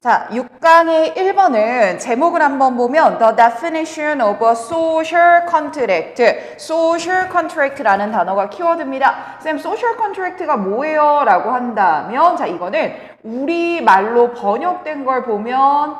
자, 6강의 1번은 제목을 한번 보면 The definition of a social contract. social contract라는 단어가 키워드입니다. 쌤, social contract가 뭐예요? 라고 한다면 자, 이거는 우리말로 번역된 걸 보면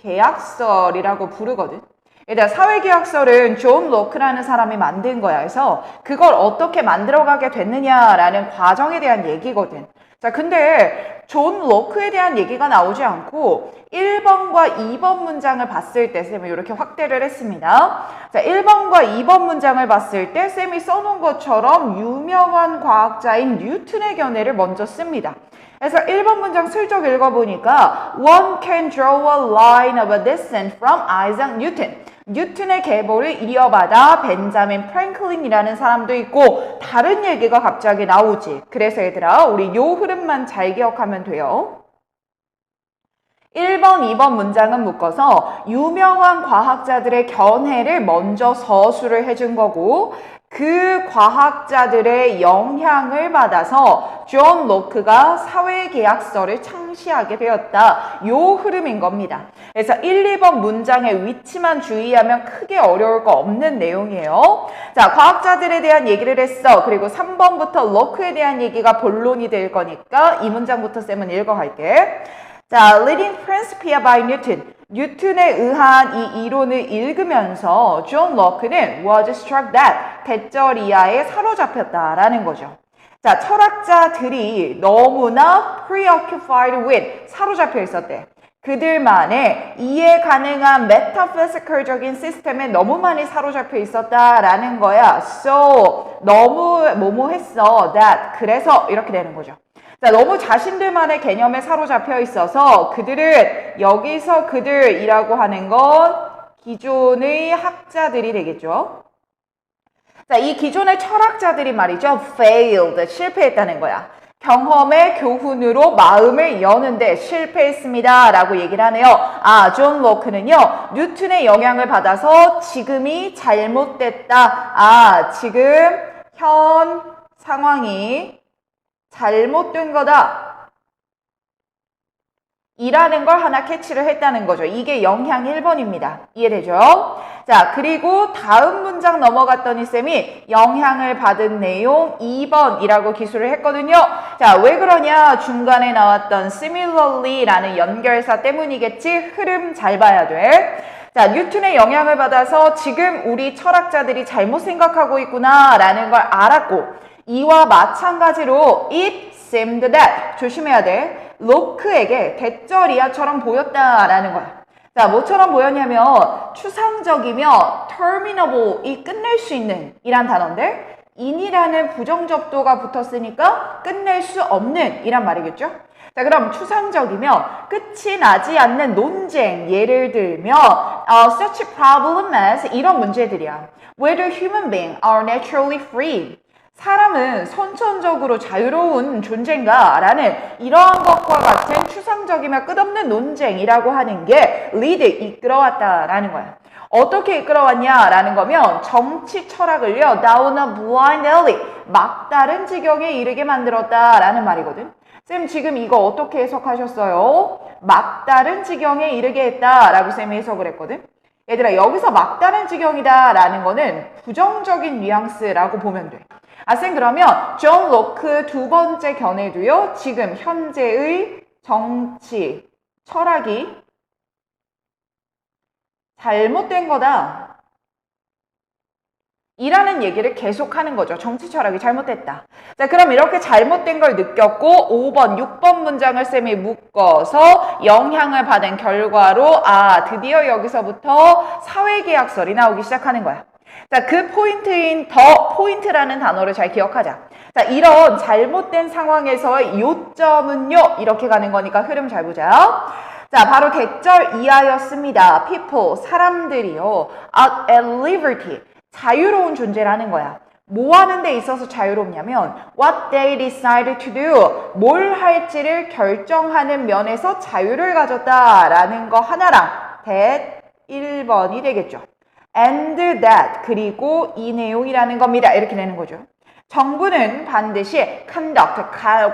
사회계약서이라고 부르거든. 일단 사회계약서는 존 로크라는 사람이 만든 거야. 그래서 그걸 어떻게 만들어가게 됐느냐라는 과정에 대한 얘기거든. 자, 근데 존 로크에 대한 얘기가 나오지 않고 1번과 2번 문장을 봤을 때 쌤이 이렇게 확대를 했습니다. 자, 1번과 2번 문장을 봤을 때 쌤이 써놓은 것처럼 유명한 과학자인 뉴턴의 견해를 먼저 씁니다. 그래서 1번 문장 슬쩍 읽어보니까 One can draw a line of a descent from Isaac Newton. 뉴턴의 계보를 이어받아 벤자민 프랭클린이라는 사람도 있고 다른 얘기가 갑자기 나오지. 그래서 얘들아 우리 요 흐름만 잘 기억하면 돼요. 1번, 2번 문장은 묶어서 유명한 과학자들의 견해를 먼저 서술을 해준 거고 그 과학자들의 영향을 받아서 존 로크가 사회계약서를 창시하게 되었다. 요 흐름인 겁니다. 그래서 1, 2번 문장의 위치만 주의하면 크게 어려울 거 없는 내용이에요. 자, 과학자들에 대한 얘기를 했어. 그리고 3번부터 로크에 대한 얘기가 본론이 될 거니까 이 문장부터 쌤은 읽어갈게. 자, Leading Principia by Newton. 뉴턴에 의한 이 이론을 읽으면서 존 로크는 was struck that 대절이하에 사로잡혔다라는 거죠. 자, 철학자들이 너무나 preoccupied with 사로잡혀 있었대. 그들만의 이해 가능한 메타피지컬적인 시스템에 너무 많이 사로잡혀 있었다라는 거야. So 너무 뭐뭐했어 that 그래서 이렇게 되는 거죠. 자, 너무 자신들만의 개념에 사로잡혀 있어서 그들은 여기서 그들이라고 하는 건 기존의 학자들이 되겠죠. 자, 이 기존의 철학자들이 말이죠. failed, 실패했다는 거야. 경험의 교훈으로 마음을 여는데 실패했습니다. 라고 얘기를 하네요. 아, 존 로크는요. 뉴턴의 영향을 받아서 지금이 잘못됐다. 아, 지금 현 상황이 잘못된 거다. 이라는 걸 하나 캐치를 했다는 거죠. 이게 영향 1번입니다. 이해되죠? 자, 그리고 다음 문장 넘어갔더니 쌤이 영향을 받은 내용 2번이라고 기술을 했거든요. 자, 왜 그러냐? 중간에 나왔던 similarly라는 연결사 때문이겠지? 흐름 잘 봐야 돼. 자, 뉴턴의 영향을 받아서 지금 우리 철학자들이 잘못 생각하고 있구나 라는 걸 알았고 이와 마찬가지로 it seemed that 조심해야 돼. 로크에게 대절이하처럼 보였다라는 거야. 자, 뭐처럼 보였냐면 추상적이며 terminable이 끝낼 수 있는 이란 단어인데 in이라는 부정접두가 붙었으니까 끝낼 수 없는 이란 말이겠죠. 자, 그럼 추상적이며 끝이 나지 않는 논쟁 예를 들면 such problem as 이런 문제들이야. Whether human beings are naturally free 사람은 선천적으로 자유로운 존재인가? 라는 이러한 것과 같은 추상적이며 끝없는 논쟁이라고 하는 게 lead, 이끌어왔다라는 거야. 어떻게 이끌어왔냐라는 거면 정치 철학을요, down a blind alley, 막다른 지경에 이르게 만들었다라는 말이거든. 쌤 지금 이거 어떻게 해석하셨어요? 막다른 지경에 이르게 했다라고 쌤이 해석을 했거든. 얘들아 여기서 막다른 지경이다라는 거는 부정적인 뉘앙스라고 보면 돼. 아, 쌤 그러면 존 로크 두 번째 견해도요. 지금 현재의 정치, 철학이 잘못된 거다. 이라는 얘기를 계속하는 거죠. 정치 철학이 잘못됐다. 자, 그럼 이렇게 잘못된 걸 느꼈고 5번, 6번 문장을 쌤이 묶어서 영향을 받은 결과로 아, 드디어 여기서부터 사회계약설이 나오기 시작하는 거야. 자, 그 포인트인 더 포인트라는 단어를 잘 기억하자. 자, 이런 잘못된 상황에서의 요점은요. 이렇게 가는 거니까 흐름 잘 보자. 자, 바로 대절 이하였습니다. people, 사람들이요. at liberty, 자유로운 존재라는 거야. 뭐 하는 데 있어서 자유롭냐면 what they decided to do, 뭘 할지를 결정하는 면에서 자유를 가졌다라는 거 하나랑 that 1번이 되겠죠. and that, 그리고 이 내용이라는 겁니다. 이렇게 되는 거죠. 정부는 반드시 conduct,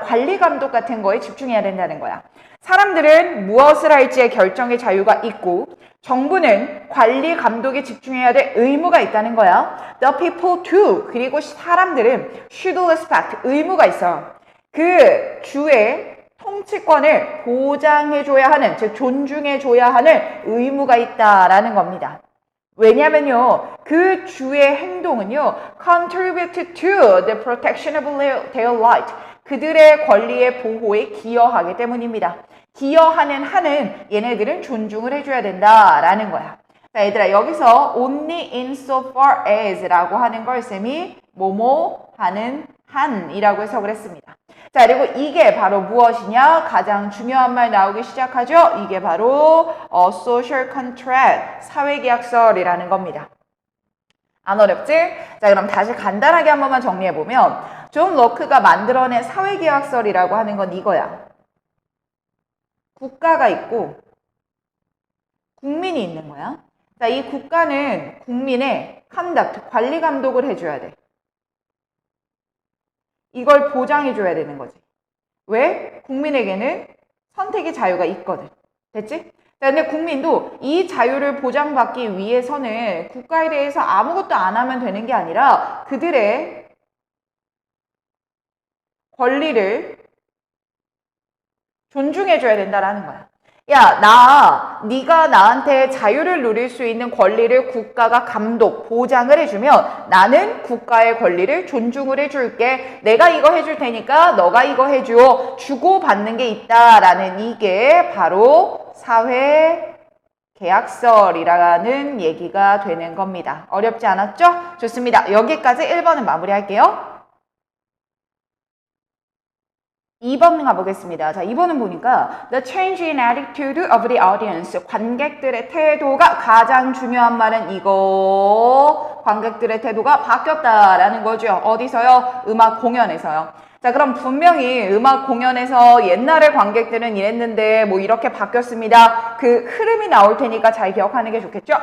관리 감독 같은 거에 집중해야 된다는 거야. 사람들은 무엇을 할지의 결정의 자유가 있고 정부는 관리 감독에 집중해야 될 의무가 있다는 거야. The people too. 그리고 사람들은 should respect, 의무가 있어. 그 주의 통치권을 보장해줘야 하는, 즉 존중해줘야 하는 의무가 있다라는 겁니다. 왜냐면요, 그 주의 행동은요, contribute to the protection of their right. 그들의 권리의 보호에 기여하기 때문입니다. 기여하는 한은 얘네들은 존중을 해줘야 된다라는 거야. 자, 얘들아, 여기서 only insofar as 라고 하는 걸 쌤이 뭐뭐 하는 한이라고 해석을 했습니다. 자, 그리고 이게 바로 무엇이냐? 가장 중요한 말 나오기 시작하죠? 이게 바로 social contract, 사회계약서이라는 겁니다. 안 어렵지? 자, 그럼 다시 간단하게 한 번만 정리해보면 존 로크가 만들어낸 사회계약서이라고 하는 건 이거야. 국가가 있고 국민이 있는 거야. 자, 이 국가는 국민의 conduct, 관리 감독을 해줘야 돼. 이걸 보장해줘야 되는 거지. 왜? 국민에게는 선택의 자유가 있거든. 됐지? 자, 근데 국민도 이 자유를 보장받기 위해서는 국가에 대해서 아무것도 안 하면 되는 게 아니라 그들의 권리를 존중해줘야 된다라는 거야. 야, 네가 나한테 자유를 누릴 수 있는 권리를 국가가 감독, 보장을 해주면 나는 국가의 권리를 존중을 해줄게. 내가 이거 해줄 테니까 너가 이거 해줘. 주고받는 게 있다라는 이게 바로 사회계약서이라는 얘기가 되는 겁니다. 어렵지 않았죠? 좋습니다. 여기까지 1번은 마무리할게요. 2번 가보겠습니다. 자, 2번은 보니까 The change in attitude of the audience. 관객들의 태도가 가장 중요한 말은 이거. 관객들의 태도가 바뀌었다라는 거죠. 어디서요? 음악 공연에서요. 자, 그럼 분명히 음악 공연에서 옛날에 관객들은 이랬는데 뭐 이렇게 바뀌었습니다. 그 흐름이 나올 테니까 잘 기억하는 게 좋겠죠?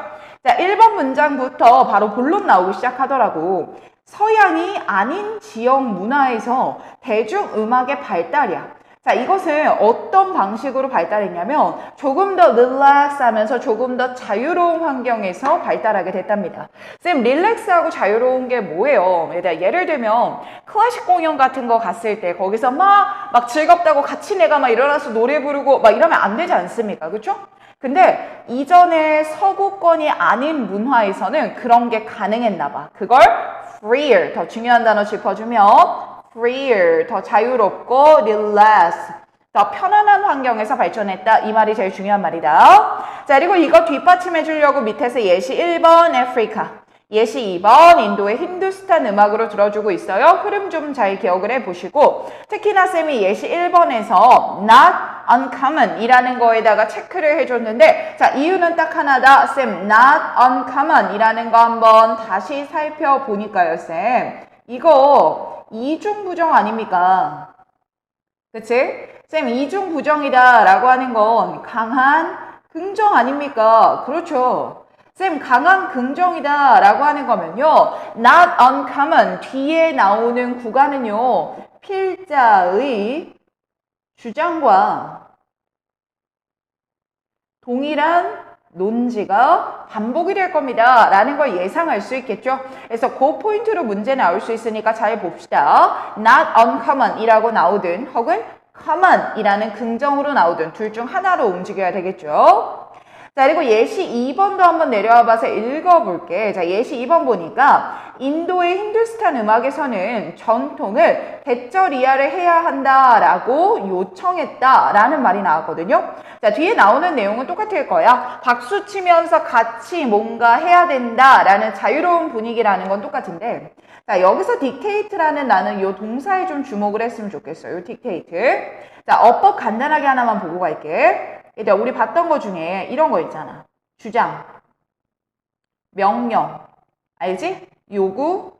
자, 1번 문장부터 바로 본론 나오기 시작하더라고. 서양이 아닌 지역 문화에서 대중음악의 발달이야. 자, 이것은 어떤 방식으로 발달했냐면 조금 더 릴렉스하면서 조금 더 자유로운 환경에서 발달하게 됐답니다. 쌤, 릴렉스하고 자유로운 게 뭐예요? 예를 들면 클래식 공연 같은 거 갔을 때 거기서 막 즐겁다고 같이 내가 막 일어나서 노래 부르고 막 이러면 안 되지 않습니까? 그렇죠? 근데 이전에 서구권이 아닌 문화에서는 그런 게 가능했나 봐. 그걸 freer, 더 중요한 단어 짚어주면 freer, 더 자유롭고 relax, 더 편안한 환경에서 발전했다. 이 말이 제일 중요한 말이다. 자, 그리고 이거 뒷받침해 주려고 밑에서 예시 1번 아프리카, 예시 2번 인도의 힌두스탄 음악으로 들어주고 있어요. 흐름 좀 잘 기억을 해보시고 특히나 쌤이 예시 1번에서 not uncommon 이라는 거에다가 체크를 해줬는데 자, 이유는 딱 하나다. 쌤, not uncommon 이라는 거 한번 다시 살펴보니까요. 쌤, 이거 이중부정 아닙니까? 그치? 쌤, 이중부정이다 라고 하는 건 강한 긍정 아닙니까? 그렇죠. 쌤, 강한 긍정이다 라고 하는 거면요, not uncommon 뒤에 나오는 구간은요, 필자의 주장과 동일한 논지가 반복이 될 겁니다 라는 걸 예상할 수 있겠죠. 그래서 그 포인트로 문제 나올 수 있으니까 잘 봅시다. not uncommon 이라고 나오든 혹은 common 이라는 긍정으로 나오든 둘 중 하나로 움직여야 되겠죠. 자, 그리고 예시 2번도 한번 내려와 봐서 읽어볼게. 자, 예시 2번 보니까 인도의 힌두스탄 음악에서는 전통을 대절이하를 해야 한다라고 요청했다라는 말이 나왔거든요. 자, 뒤에 나오는 내용은 똑같을 거야. 박수 치면서 같이 뭔가 해야 된다라는 자유로운 분위기라는 건 똑같은데 자, 여기서 dictate라는 나는 요 동사에 좀 주목을 했으면 좋겠어요. 요 dictate. 자, 어법 간단하게 하나만 보고 갈게. 얘들아, 우리 봤던 거 중에 이런 거 있잖아. 주장, 명령, 알지? 요구,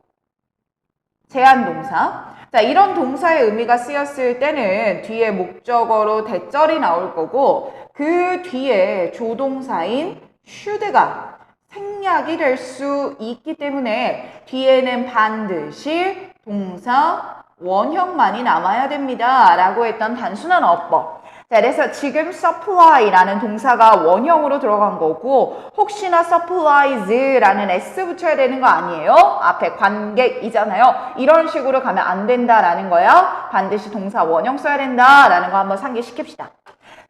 제한 동사. 자, 이런 동사의 의미가 쓰였을 때는 뒤에 목적어로 대절이 나올 거고 그 뒤에 조동사인 should가 생략이 될 수 있기 때문에 뒤에는 반드시 동사, 원형만이 남아야 됩니다. 라고 했던 단순한 어법. 자, 그래서 지금 supply라는 동사가 원형으로 들어간 거고 혹시나 supplies라는 s 붙여야 되는 거 아니에요? 앞에 관객이잖아요. 이런 식으로 가면 안 된다라는 거야. 반드시 동사 원형 써야 된다라는 거 한번 상기시킵시다.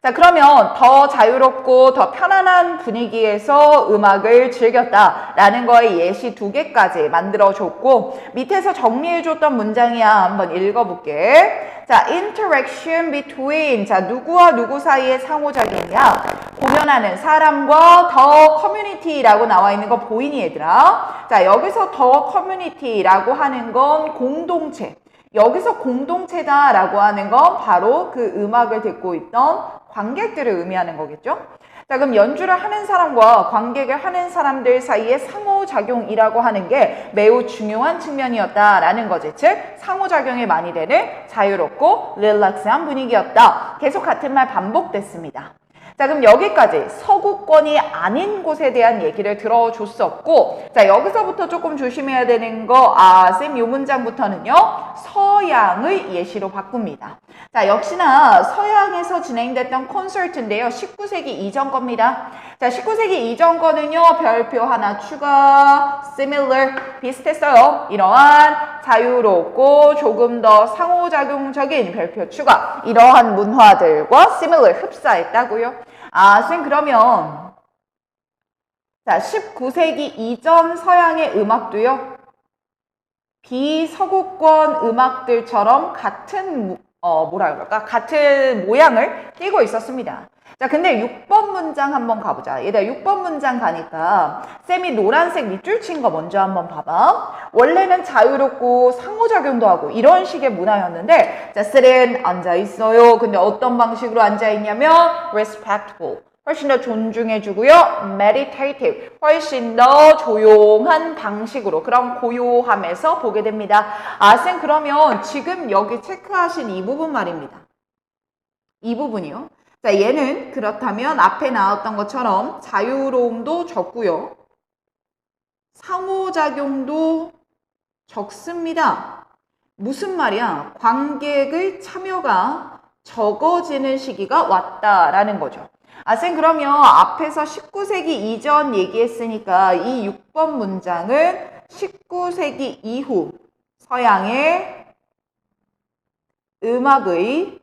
자, 그러면 더 자유롭고 더 편안한 분위기에서 음악을 즐겼다라는 거에 예시 2개까지 만들어줬고 밑에서 정리해줬던 문장이야. 한번 읽어볼게. 자, interaction between. 자, 누구와 누구 사이의 상호작용이야. 공연하는 사람과 더 커뮤니티라고 나와 있는 거 보이니 얘들아? 자, 여기서 더 커뮤니티라고 하는 건 공동체. 여기서 공동체다라고 하는 건 바로 그 음악을 듣고 있던 관객들을 의미하는 거겠죠? 자, 그럼 연주를 하는 사람과 관객을 하는 사람들 사이의 상호작용이라고 하는 게 매우 중요한 측면이었다라는 거지. 즉, 상호작용이 많이 되는 자유롭고 릴렉스한 분위기였다. 계속 같은 말 반복됐습니다. 자, 그럼 여기까지 서구권이 아닌 곳에 대한 얘기를 들어줬었고, 자, 여기서부터 조금 조심해야 되는 거, 쌤 요 문장부터는요, 서양의 예시로 바꿉니다. 자, 역시나 서양에서 진행됐던 콘서트인데요, 19세기 이전 겁니다. 자, 19세기 이전 거는요, 별표 하나 추가, similar, 비슷했어요. 이러한 자유롭고 조금 더 상호작용적인 별표 추가, 이러한 문화들과 similar, 흡사했다고요. 쌤 그러면 자 19세기 이전 서양의 음악도요 비서구권 음악들처럼 같은 뭐라 그럴까 같은 모양을 띠고 있었습니다. 자, 근데 6번 문장 한번 가보자. 얘들아 6번 문장 가니까 쌤이 노란색 밑줄 친 거 먼저 한번 봐봐. 원래는 자유롭고 상호작용도 하고 이런 식의 문화였는데 자, 셀은 앉아있어요. 근데 어떤 방식으로 앉아있냐면 respectful. 훨씬 더 존중해주고요. meditative. 훨씬 더 조용한 방식으로 그런 고요함에서 보게 됩니다. 쌤 그러면 지금 여기 체크하신 이 부분 말입니다. 이 부분이요. 자, 얘는 그렇다면 앞에 나왔던 것처럼 자유로움도 적고요. 상호작용도 적습니다. 무슨 말이야? 관객의 참여가 적어지는 시기가 왔다라는 거죠. 쌤 그러면 앞에서 19세기 이전 얘기했으니까 이 6번 문장은 19세기 이후 서양의 음악의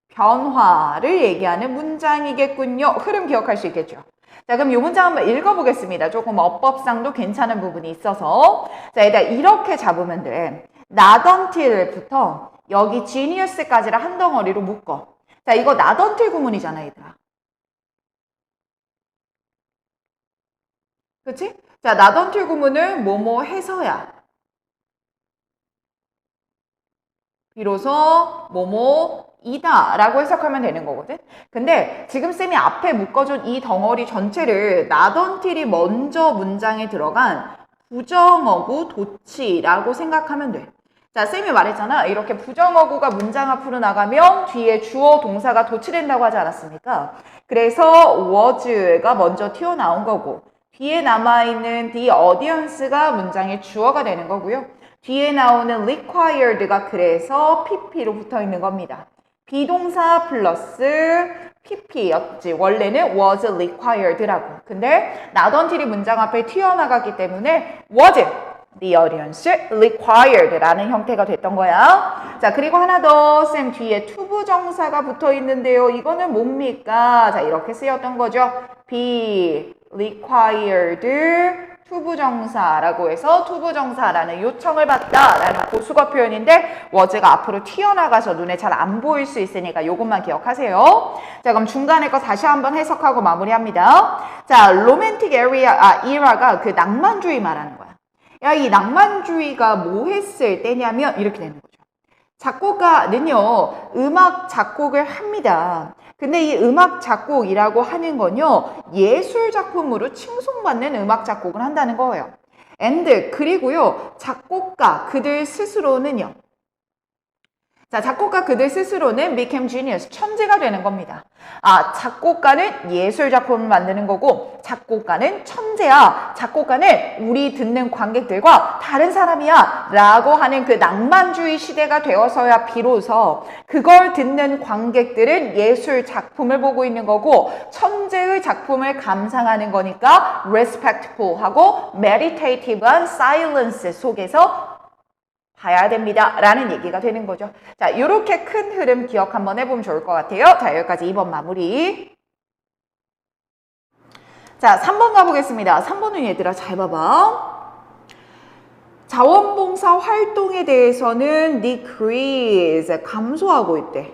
변화를 얘기하는 문장이겠군요. 흐름 기억할 수 있겠죠. 자, 그럼 이 문장 한번 읽어보겠습니다. 조금 어법상도 괜찮은 부분이 있어서. 자, 일단 이렇게 잡으면 돼. not until부터 여기 genius까지를 한 덩어리로 묶어. 자, 이거 not until 구문이잖아, 얘들아. 그치? 자, not until 구문은 뭐뭐 해서야. 비로소 뭐뭐 이다 라고 해석하면 되는 거거든. 근데 지금 쌤이 앞에 묶어준 이 덩어리 전체를 not until이 먼저 문장에 들어간 부정어구 도치라고 생각하면 돼. 자, 쌤이 말했잖아. 이렇게 부정어구가 문장 앞으로 나가면 뒤에 주어 동사가 도치된다고 하지 않았습니까? 그래서 was가 먼저 튀어나온 거고 뒤에 남아있는 the audience가 문장의 주어가 되는 거고요. 뒤에 나오는 required가 그래서 pp로 붙어 있는 겁니다. 비동사 플러스 pp였지. 원래는 was required라고. 근데 not until이 문장 앞에 튀어나갔기 때문에 was the audience required라는 형태가 됐던 거야. 자, 그리고 하나 더. 쌤 뒤에 투부정사가 붙어 있는데요. 이거는 뭡니까? 자, 이렇게 쓰였던 거죠. be required 투부정사라고 해서 투부정사라는 요청을 받다라는 보수거 표현인데 was가 앞으로 튀어나가서 눈에 잘 안 보일 수 있으니까 이것만 기억하세요. 자, 그럼 중간에 거 다시 한번 해석하고 마무리합니다. 자, 로맨틱 이라가 그 낭만주의 말하는 거야. 야, 이 낭만주의가 뭐 했을 때냐면 이렇게 되는 거죠. 작곡가는요, 음악 작곡을 합니다. 근데 이 음악 작곡이라고 하는 건요, 예술 작품으로 칭송받는 음악 작곡을 한다는 거예요. and 그리고요, 작곡가 그들 스스로는요, 자, 작곡가 그들 스스로는 became genius, 천재가 되는 겁니다. 아, 작곡가는 예술 작품을 만드는 거고 작곡가는 천재야. 작곡가는 우리 듣는 관객들과 다른 사람이야 라고 하는 그 낭만주의 시대가 되어서야 비로소 그걸 듣는 관객들은 예술 작품을 보고 있는 거고 천재의 작품을 감상하는 거니까 respectful하고 meditative한 silence 속에서 봐야 됩니다 라는 얘기가 되는 거죠. 자, 이렇게 큰 흐름 기억 한번 해보면 좋을 것 같아요. 자, 여기까지 2번 마무리. 자, 3번 가보겠습니다. 3번은 얘들아 잘 봐봐. 자원봉사 활동에 대해서는 decrease, 감소하고 있대.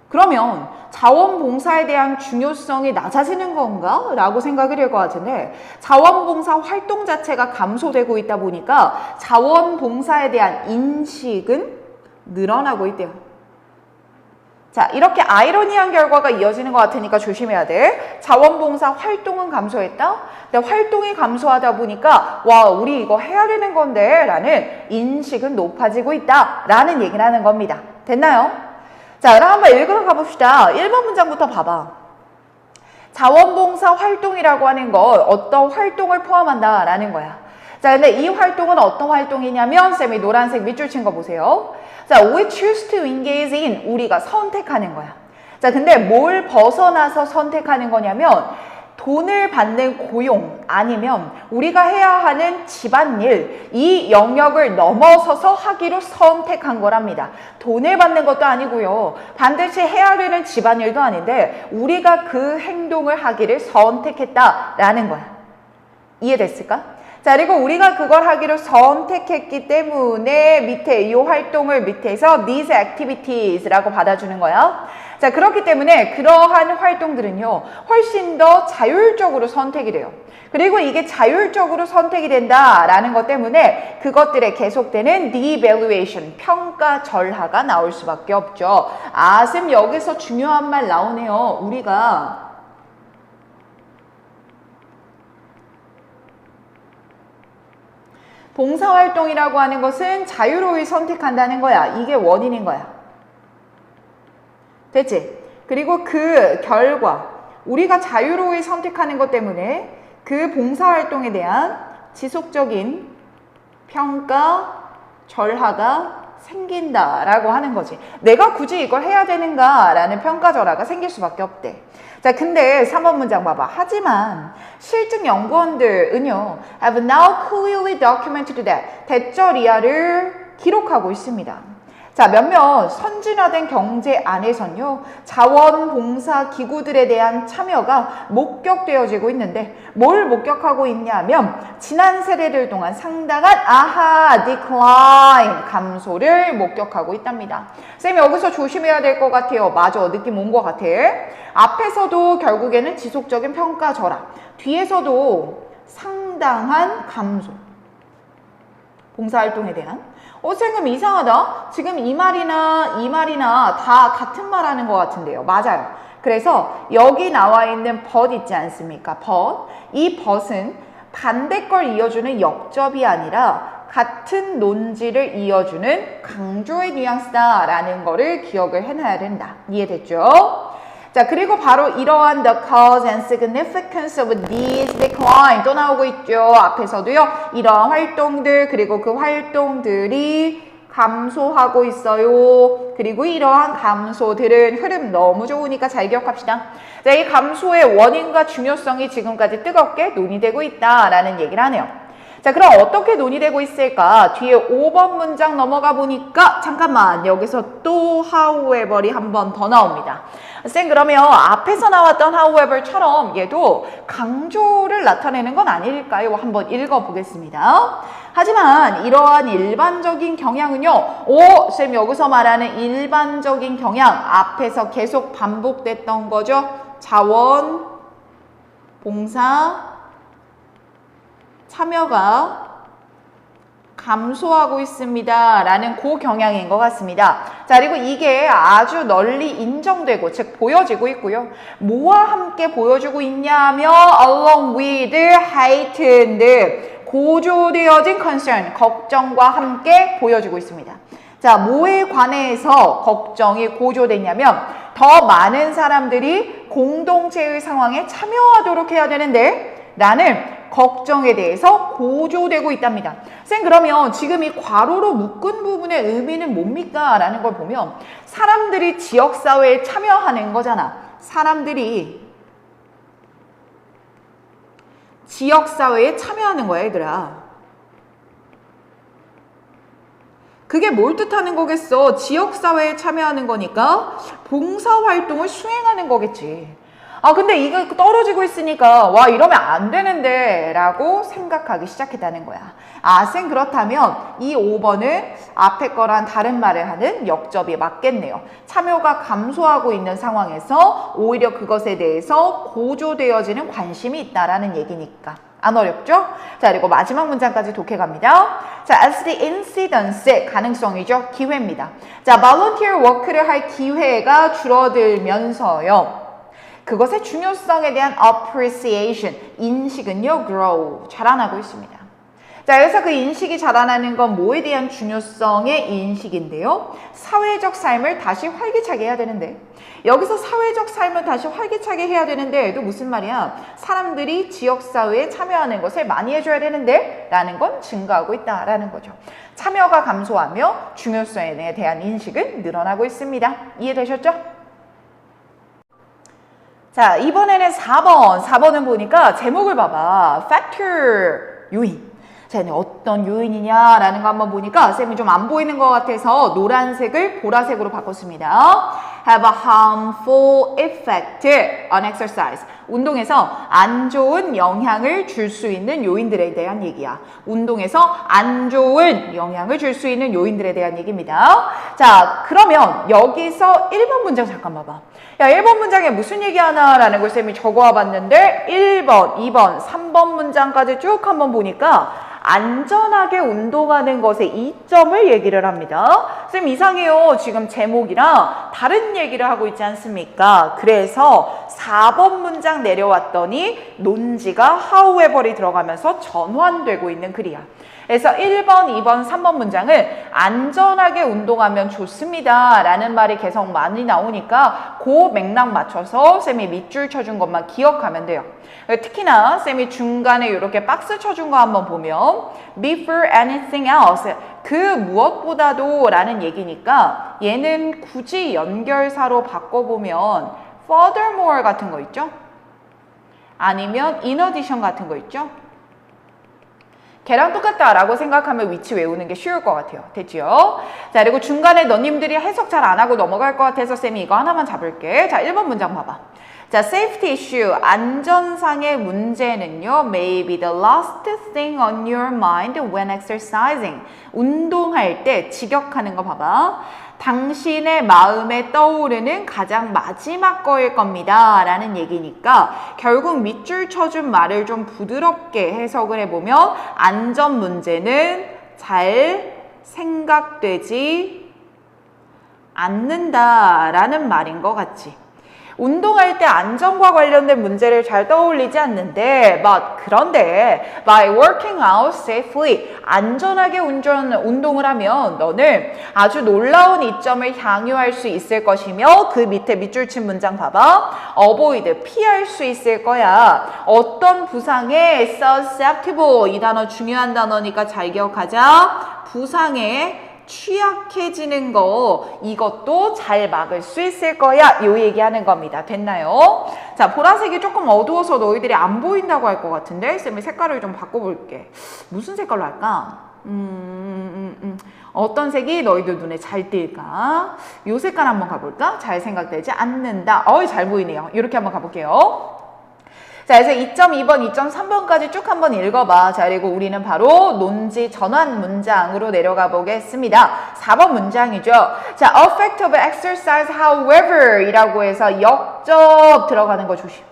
그러면 자원봉사에 대한 중요성이 낮아지는 건가? 라고 생각을 할 것 같은데 자원봉사 활동 자체가 감소되고 있다 보니까 자원봉사에 대한 인식은 늘어나고 있대요. 자, 이렇게 아이러니한 결과가 이어지는 것 같으니까 조심해야 돼. 자원봉사 활동은 감소했다? 근데 활동이 감소하다 보니까 와, 우리 이거 해야 되는 건데 라는 인식은 높아지고 있다 라는 얘기를 하는 겁니다. 됐나요? 자, 그럼 한번 읽으러 가봅시다. 1번 문장부터 봐봐. 자원봉사 활동이라고 하는 거 어떤 활동을 포함한다 라는 거야. 자, 근데 이 활동은 어떤 활동이냐면 쌤이 노란색 밑줄 친 거 보세요. 자, we choose to engage in, 우리가 선택하는 거야. 자, 근데 뭘 벗어나서 선택하는 거냐면 돈을 받는 고용 아니면 우리가 해야 하는 집안일, 이 영역을 넘어서서 하기로 선택한 거랍니다. 돈을 받는 것도 아니고요. 반드시 해야 되는 집안일도 아닌데 우리가 그 행동을 하기를 선택했다라는 거야. 이해됐을까? 자, 그리고 우리가 그걸 하기로 선택했기 때문에 밑에 이 활동을 밑에서 these activities라고 받아주는 거야. 자, 그렇기 때문에 그러한 활동들은요, 훨씬 더 자율적으로 선택이 돼요. 그리고 이게 자율적으로 선택이 된다라는 것 때문에 그것들에 계속되는 devaluation, 평가 절하가 나올 수밖에 없죠. 아, 쌤 여기서 중요한 말 나오네요. 우리가 봉사활동이라고 하는 것은 자유로이 선택한다는 거야. 이게 원인인 거야. 됐지? 그리고 그 결과, 우리가 자유로이 선택하는 것 때문에 그 봉사활동에 대한 지속적인 평가, 절하가 생긴다라고 하는 거지. 내가 굳이 이걸 해야 되는가라는 평가, 절하가 생길 수밖에 없대. 자, 근데 3번 문장 봐봐. 하지만 실증 연구원들은요, have now clearly documented that, 대절이하를 기록하고 있습니다. 자, 몇몇 선진화된 경제 안에선요, 자원봉사 기구들에 대한 참여가 목격되어지고 있는데 뭘 목격하고 있냐면 지난 세대들 동안 상당한 decline, 감소를 목격하고 있답니다. 쌤이 여기서 조심해야 될 것 같아요. 맞아, 느낌 온 것 같아. 앞에서도 결국에는 지속적인 평가 절하, 뒤에서도 상당한 감소, 봉사활동에 대한. 쌤은 이상하다. 지금 이 말이나 다 같은 말 하는 것 같은데요. 맞아요. 그래서 여기 나와 있는 but 있지 않습니까? but. 이 but은 반대 걸 이어주는 역접이 아니라 같은 논지를 이어주는 강조의 뉘앙스다라는 거를 기억을 해놔야 된다. 이해됐죠? 자, 그리고 바로 이러한 the cause and significance of these decline 또 나오고 있죠. 앞에서도요. 이러한 활동들, 그리고 그 활동들이 감소하고 있어요. 그리고 이러한 감소들은 흐름 너무 좋으니까 잘 기억합시다. 자, 이 감소의 원인과 중요성이 지금까지 뜨겁게 논의되고 있다라는 얘기를 하네요. 자, 그럼 어떻게 논의되고 있을까? 뒤에 5번 문장 넘어가 보니까 잠깐만, 여기서 또 however이 한 번 더 나옵니다. 쌤, 그러면 앞에서 나왔던 however처럼 얘도 강조를 나타내는 건 아닐까요? 한번 읽어보겠습니다. 하지만 이러한 일반적인 경향은요, 쌤 여기서 말하는 일반적인 경향, 앞에서 계속 반복됐던 거죠. 자원, 봉사, 참여가 감소하고 있습니다 라는 그 경향인 것 같습니다. 자, 그리고 이게 아주 널리 인정되고 즉 보여지고 있고요. 뭐와 함께 보여주고 있냐면 along with heightened, 고조되어진 concern, 걱정과 함께 보여주고 있습니다. 자, 뭐에 관해서 걱정이 고조됐냐면 더 많은 사람들이 공동체의 상황에 참여하도록 해야 되는데 라는 걱정에 대해서 고조되고 있답니다. 쌤, 그러면 지금 이 괄호로 묶은 부분의 의미는 뭡니까? 라는 걸 보면 사람들이 지역사회에 참여하는 거잖아. 사람들이 지역사회에 참여하는 거야, 얘들아. 그게 뭘 뜻하는 거겠어? 지역사회에 참여하는 거니까 봉사활동을 수행하는 거겠지. 아, 근데 이거 떨어지고 있으니까 와, 이러면 안 되는데 라고 생각하기 시작했다는 거야. 아, 쌤, 그렇다면 이 5번은 앞에 거랑 다른 말을 하는 역접이 맞겠네요. 참여가 감소하고 있는 상황에서 오히려 그것에 대해서 고조되어지는 관심이 있다라는 얘기니까. 안 어렵죠? 자, 그리고 마지막 문장까지 독해갑니다. 자, as the incidence, 가능성이죠. 기회입니다. 자, volunteer work를 할 기회가 줄어들면서요. 그것의 중요성에 대한 appreciation, 인식은요, grow, 자라나고 있습니다. 자, 여기서 그 인식이 자라나는 건 뭐에 대한 중요성의 인식인데요. 사회적 삶을 다시 활기차게 해야 되는데, 여기서 사회적 삶을 다시 활기차게 해야 되는데 또 무슨 말이야? 사람들이 지역사회에 참여하는 것을 많이 해줘야 되는데 라는 건 증가하고 있다라는 거죠. 참여가 감소하며 중요성에 대한 인식은 늘어나고 있습니다. 이해되셨죠? 자, 이번에는 4번은 보니까 제목을 봐봐. factor, 요인. 자, 어떤 요인이냐라는 거 한번 보니까 쌤이 좀 안 보이는 것 같아서 노란색을 보라색으로 바꿨습니다. have a harmful effect on exercise. 운동에서 안 좋은 영향을 줄 수 있는 요인들에 대한 얘기야. 운동에서 안 좋은 영향을 줄 수 있는 요인들에 대한 얘기입니다. 자, 그러면 여기서 1번 문장 잠깐 봐봐. 야, 1번 문장에 무슨 얘기하나라는 걸 쌤이 적어와 봤는데 1번, 2번, 3번 문장까지 쭉 한번 보니까 안전하게 운동하는 것의 이점을 얘기를 합니다. 쌤, 이상해요. 지금 제목이랑 다른 얘기를 하고 있지 않습니까? 그래서 4번 문장 내려왔더니 논지가 however이 들어가면서 전환되고 있는 글이야. 그래서 1번, 2번, 3번 문장을 안전하게 운동하면 좋습니다 라는 말이 계속 많이 나오니까 그 맥락 맞춰서 쌤이 밑줄 쳐준 것만 기억하면 돼요. 특히나 쌤이 중간에 이렇게 박스 쳐준 거 한번 보면 before anything else, 그 무엇보다도 라는 얘기니까 얘는 굳이 연결사로 바꿔보면 furthermore 같은 거 있죠? 아니면 in addition 같은 거 있죠? 걔랑 똑같다라고 생각하면 위치 외우는 게 쉬울 것 같아요. 됐지요? 자, 그리고 중간에 너님들이 해석 잘 안 하고 넘어갈 것 같아서 쌤이 이거 하나만 잡을게. 자, 1번 문장 봐봐. 자, safety issue, 안전상의 문제는요, may be the last thing on your mind when exercising. 운동할 때 직역하는 거 봐봐. 당신의 마음에 떠오르는 가장 마지막 거일 겁니다 라는 얘기니까 결국 밑줄 쳐준 말을 좀 부드럽게 해석을 해보면 안전 문제는 잘 생각되지 않는다라는 말인 것 같지. 운동할 때 안전과 관련된 문제를 잘 떠올리지 않는데 그런데 by working out safely, 안전하게 운동을 하면 너는 아주 놀라운 이점을 향유할 수 있을 것이며 그 밑에 밑줄 친 문장 봐봐. avoid, 피할 수 있을 거야. 어떤 부상에 susceptible, 이 단어 중요한 단어니까 잘 기억하자. 부상에 취약해지는 거, 이것도 잘 막을 수 있을 거야. 요 얘기하는 겁니다. 됐나요? 자, 보라색이 조금 어두워서 너희들이 안 보인다고 할 것 같은데 쌤이 색깔을 좀 바꿔볼게. 무슨 색깔로 할까? 어떤 색이 너희들 눈에 잘 띌까? 요 색깔 한번 가볼까? 잘 생각되지 않는다. 잘 보이네요. 이렇게 한번 가볼게요. 자, 그래서 2.2번, 2.3번까지 쭉 한번 읽어봐. 자, 그리고 우리는 바로 논지 전환 문장으로 내려가 보겠습니다. 4번 문장이죠. 자, effect of exercise however 이라고 해서 역접 들어가는 거 조심.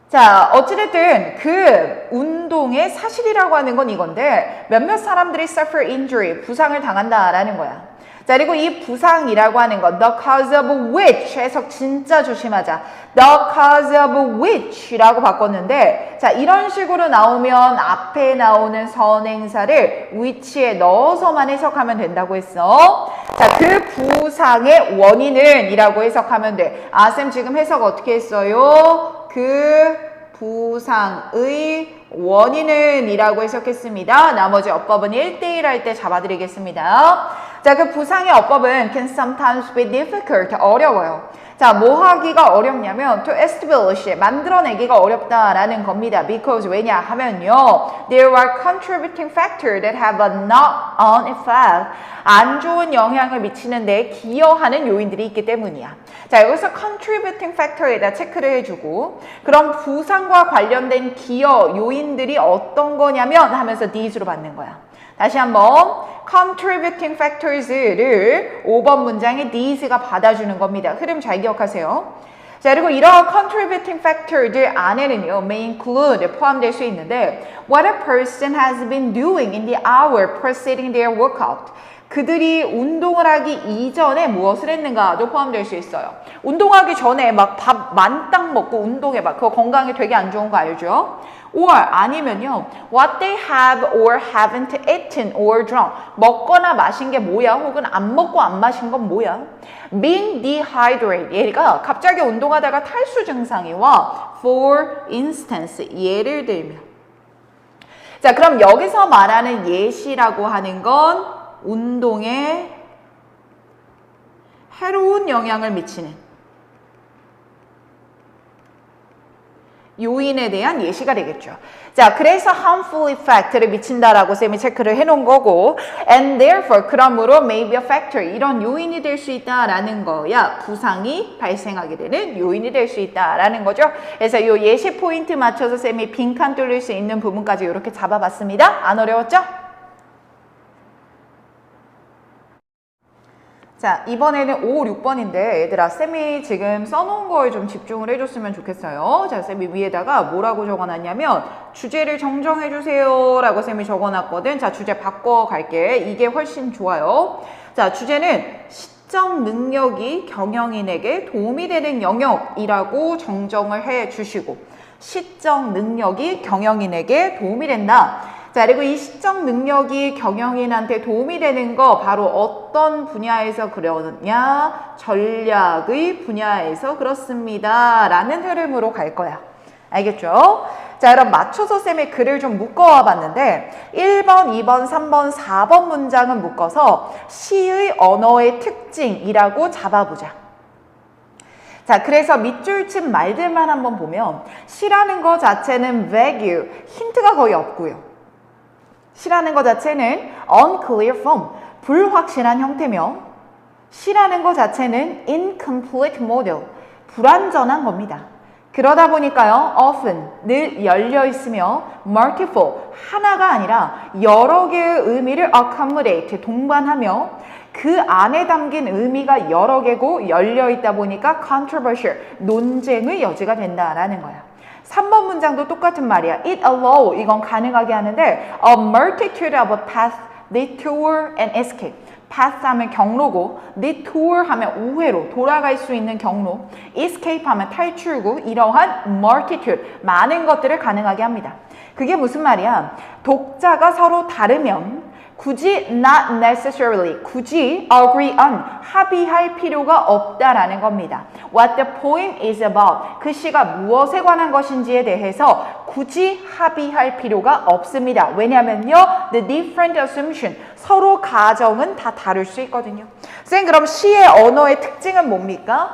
자, 어찌됐든 그 운동의 사실이라고 하는 건 이건데 몇몇 사람들이 suffer injury, 부상을 당한다라는 거야. 자, 그리고 이 부상이라고 하는 거 the cause of which 해석 진짜 조심하자. the cause of which라고 바꿨는데 자, 이런 식으로 나오면 앞에 나오는 선행사를 which에 넣어서만 해석하면 된다고 했어. 자, 그 부상의 원인은 이라고 해석하면 돼. 아, 쌤 지금 해석 어떻게 했어요? 그 부상의 원인은 이라고 해석했습니다. 나머지 어법은 1대1 할 때 잡아드리겠습니다. 자, 그 부상의 어법은 can sometimes be difficult, 어려워요. 자, 뭐 하기가 어렵냐면 to establish, 만들어내기가 어렵다라는 겁니다. because 왜냐 하면요. There are contributing factors that have a knock-on effect. 안 좋은 영향을 미치는 데 기여하는 요인들이 있기 때문이야. 자, 여기서 contributing factor에다 체크를 해주고 그럼 부상과 관련된 기여 요인들이 어떤 거냐면 하면서 these로 받는 거야. 다시 한번 contributing factors를 5번 문장에 these가 받아주는 겁니다. 흐름 잘 기억하세요. 자, 그리고 이런 contributing factor들 안에는요, may include 포함될 수 있는데 what a person has been doing in the hour preceding their workout. 그들이 운동을 하기 이전에 무엇을 했는가도 포함될 수 있어요. 운동하기 전에 막 밥 만땅 먹고 운동해봐. 그거 건강에 되게 안 좋은 거 알죠? or 아니면요. what they have or haven't eaten or drunk. 먹거나 마신 게 뭐야? 혹은 안 먹고 안 마신 건 뭐야? being dehydrated. 얘가 갑자기 운동하다가 탈수 증상이 와. for instance. 예를 들면. 자, 그럼 여기서 말하는 예시라고 하는 건 운동에 해로운 영향을 미치는 요인에 대한 예시가 되겠죠. 자, 그래서 harmful effect를 미친다라고 쌤이 체크를 해놓은 거고 and therefore, 그러므로 may be a factor, 이런 요인이 될 수 있다라는 거야. 부상이 발생하게 되는 요인이 될 수 있다라는 거죠. 그래서 이 예시 포인트 맞춰서 쌤이 빈칸 뚫릴 수 있는 부분까지 이렇게 잡아봤습니다. 안 어려웠죠? 자, 이번에는 5, 6번인데 얘들아 쌤이 지금 써놓은 거에 좀 집중을 해줬으면 좋겠어요. 자, 쌤이 위에다가 뭐라고 적어놨냐면 주제를 정정해주세요 라고 쌤이 적어놨거든. 자, 주제 바꿔갈게. 이게 훨씬 좋아요. 자, 주제는 시적 능력이 경영인에게 도움이 되는 영역이라고 정정을 해주시고 시적 능력이 경영인에게 도움이 된다. 자, 그리고 이 시적 능력이 경영인한테 도움이 되는 거 바로 어떤 분야에서 그러느냐? 전략의 분야에서 그렇습니다. 라는 흐름으로 갈 거야. 알겠죠? 자, 그럼 맞춰서 쌤의 글을 좀 묶어와 봤는데 1번, 2번, 3번, 4번 문장은 묶어서 시의 언어의 특징이라고 잡아보자. 자, 그래서 밑줄친 말들만 한번 보면 시라는 거 자체는 vague, 힌트가 거의 없고요. 시라는 것 자체는 unclear form, 불확실한 형태며 시라는 것 자체는 incomplete model, 불완전한 겁니다. 그러다 보니까요, often, 늘 열려 있으며 multiple, 하나가 아니라 여러 개의 의미를 accommodate, 동반하며 그 안에 담긴 의미가 여러 개고 열려 있다 보니까 controversial, 논쟁의 여지가 된다라는 거야. 3번 문장도 똑같은 말이야. It allow, 이건 가능하게 하는데 a multitude of paths, detour and escape. path 하면 경로고 detour 하면 우회로 돌아갈 수 있는 경로, escape 하면 탈출구, 이러한 multitude, 많은 것들을 가능하게 합니다. 그게 무슨 말이야? 독자가 서로 다르면 굳이 not necessarily, 굳이 agree on, 합의할 필요가 없다라는 겁니다. What the poem is about, 그 시가 무엇에 관한 것인지에 대해서 굳이 합의할 필요가 없습니다. 왜냐면요, the different assumption, 서로 가정은 다 다를 수 있거든요. 쌤, 그럼 시의 언어의 특징은 뭡니까?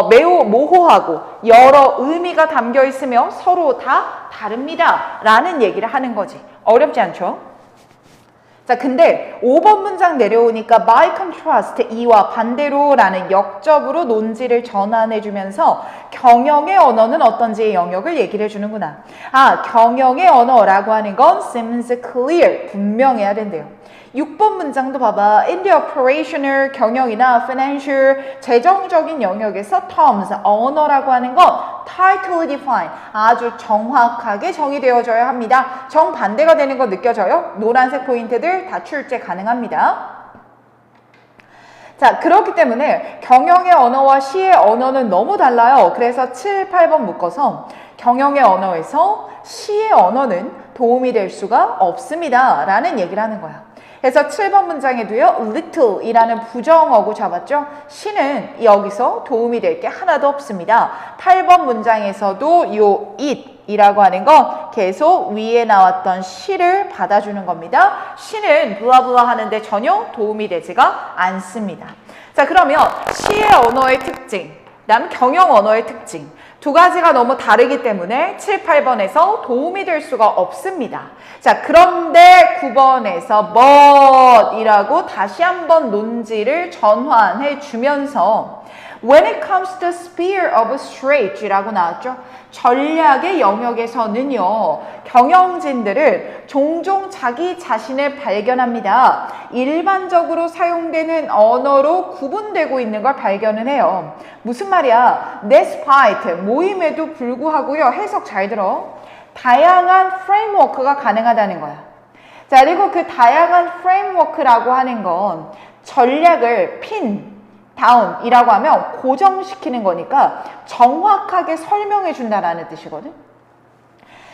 매우 모호하고 여러 의미가 담겨 있으며 서로 다 다릅니다. 라는 얘기를 하는 거지. 어렵지 않죠? 자, 근데 5번 문장 내려오니까 by contrast, 이와 반대로 라는 역접으로 논지를 전환해주면서 경영의 언어는 어떤지의 영역을 얘기를 해주는구나. 아, 경영의 언어라고 하는 건 seems clear, 분명해야 된대요. 6번 문장도 봐봐. In the operational, 경영이나 financial, 재정적인 영역에서 terms, 언어라고 하는 건 tightly defined, 아주 정확하게 정의되어져야 합니다. 정반대가 되는 거 느껴져요? 노란색 포인트들 다 출제 가능합니다. 자, 그렇기 때문에 경영의 언어와 시의 언어는 너무 달라요. 그래서 7, 8번 묶어서 경영의 언어에서 시의 언어는 도움이 될 수가 없습니다. 라는 얘기를 하는 거야. 그래서 7번 문장에도요, little 이라는 부정어구 잡았죠? 시는 여기서 도움이 될 게 하나도 없습니다. 8번 문장에서도 요 it 이라고 하는 건 계속 위에 나왔던 시를 받아주는 겁니다. 시는 블라블라 하는데 전혀 도움이 되지가 않습니다. 자, 그러면 시의 언어의 특징, 그다음 경영 언어의 특징 두 가지가 너무 다르기 때문에 7, 8번에서 도움이 될 수가 없습니다. 자, 그런데 9번에서 but 이라고 다시 한번 논지를 전환해 주면서 When it comes to the sphere of strategy라고 나왔죠. 전략의 영역에서는요, 경영진들은 종종 자기 자신을 발견합니다. 일반적으로 사용되는 언어로 구분되고 있는 걸 발견을 해요. 무슨 말이야? despite, 모임에도 불구하고요, 해석 잘 들어. 다양한 프레임워크가 가능하다는 거야. 자, 그리고 그 다양한 프레임워크라고 하는 건 전략을 핀, 다운이라고 하면 고정시키는 거니까 정확하게 설명해 준다라는 뜻이거든.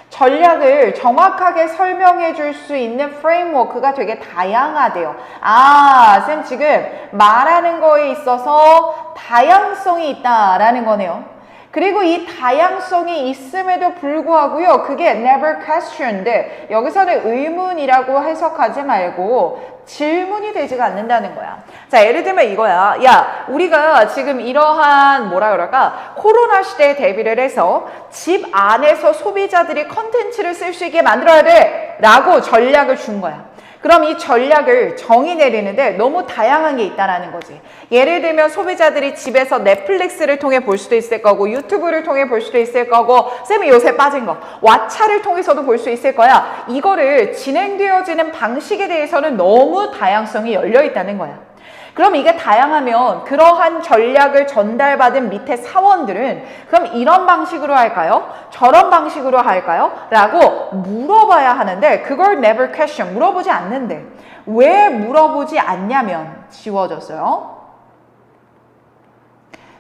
전략을 정확하게 설명해 줄 수 있는 프레임워크가 되게 다양하대요. 아, 쌤 지금 말하는 거에 있어서 다양성이 있다라는 거네요. 그리고 이 다양성이 있음에도 불구하고요, 그게 never questioned, 여기서는 의문이라고 해석하지 말고 질문이 되지가 않는다는 거야. 자, 예를 들면 이거야. 야, 우리가 지금 이러한 뭐라 그럴까, 코로나 시대에 대비를 해서 집 안에서 소비자들이 컨텐츠를 쓸 수 있게 만들어야 돼 라고 전략을 준 거야. 그럼 이 전략을 정의 내리는데 너무 다양한 게 있다라는 거지. 예를 들면 소비자들이 집에서 넷플릭스를 통해 볼 수도 있을 거고, 유튜브를 통해 볼 수도 있을 거고, 쌤이 요새 빠진 거 왓챠를 통해서도 볼 수 있을 거야. 이거를 진행되어지는 방식에 대해서는 너무 다양성이 열려 있다는 거야. 그럼 이게 다양하면 그러한 전략을 전달받은 밑에 사원들은 그럼 이런 방식으로 할까요? 저런 방식으로 할까요? 라고 물어봐야 하는데 그걸 never question, 물어보지 않는데. 왜 물어보지 않냐면 지워졌어요.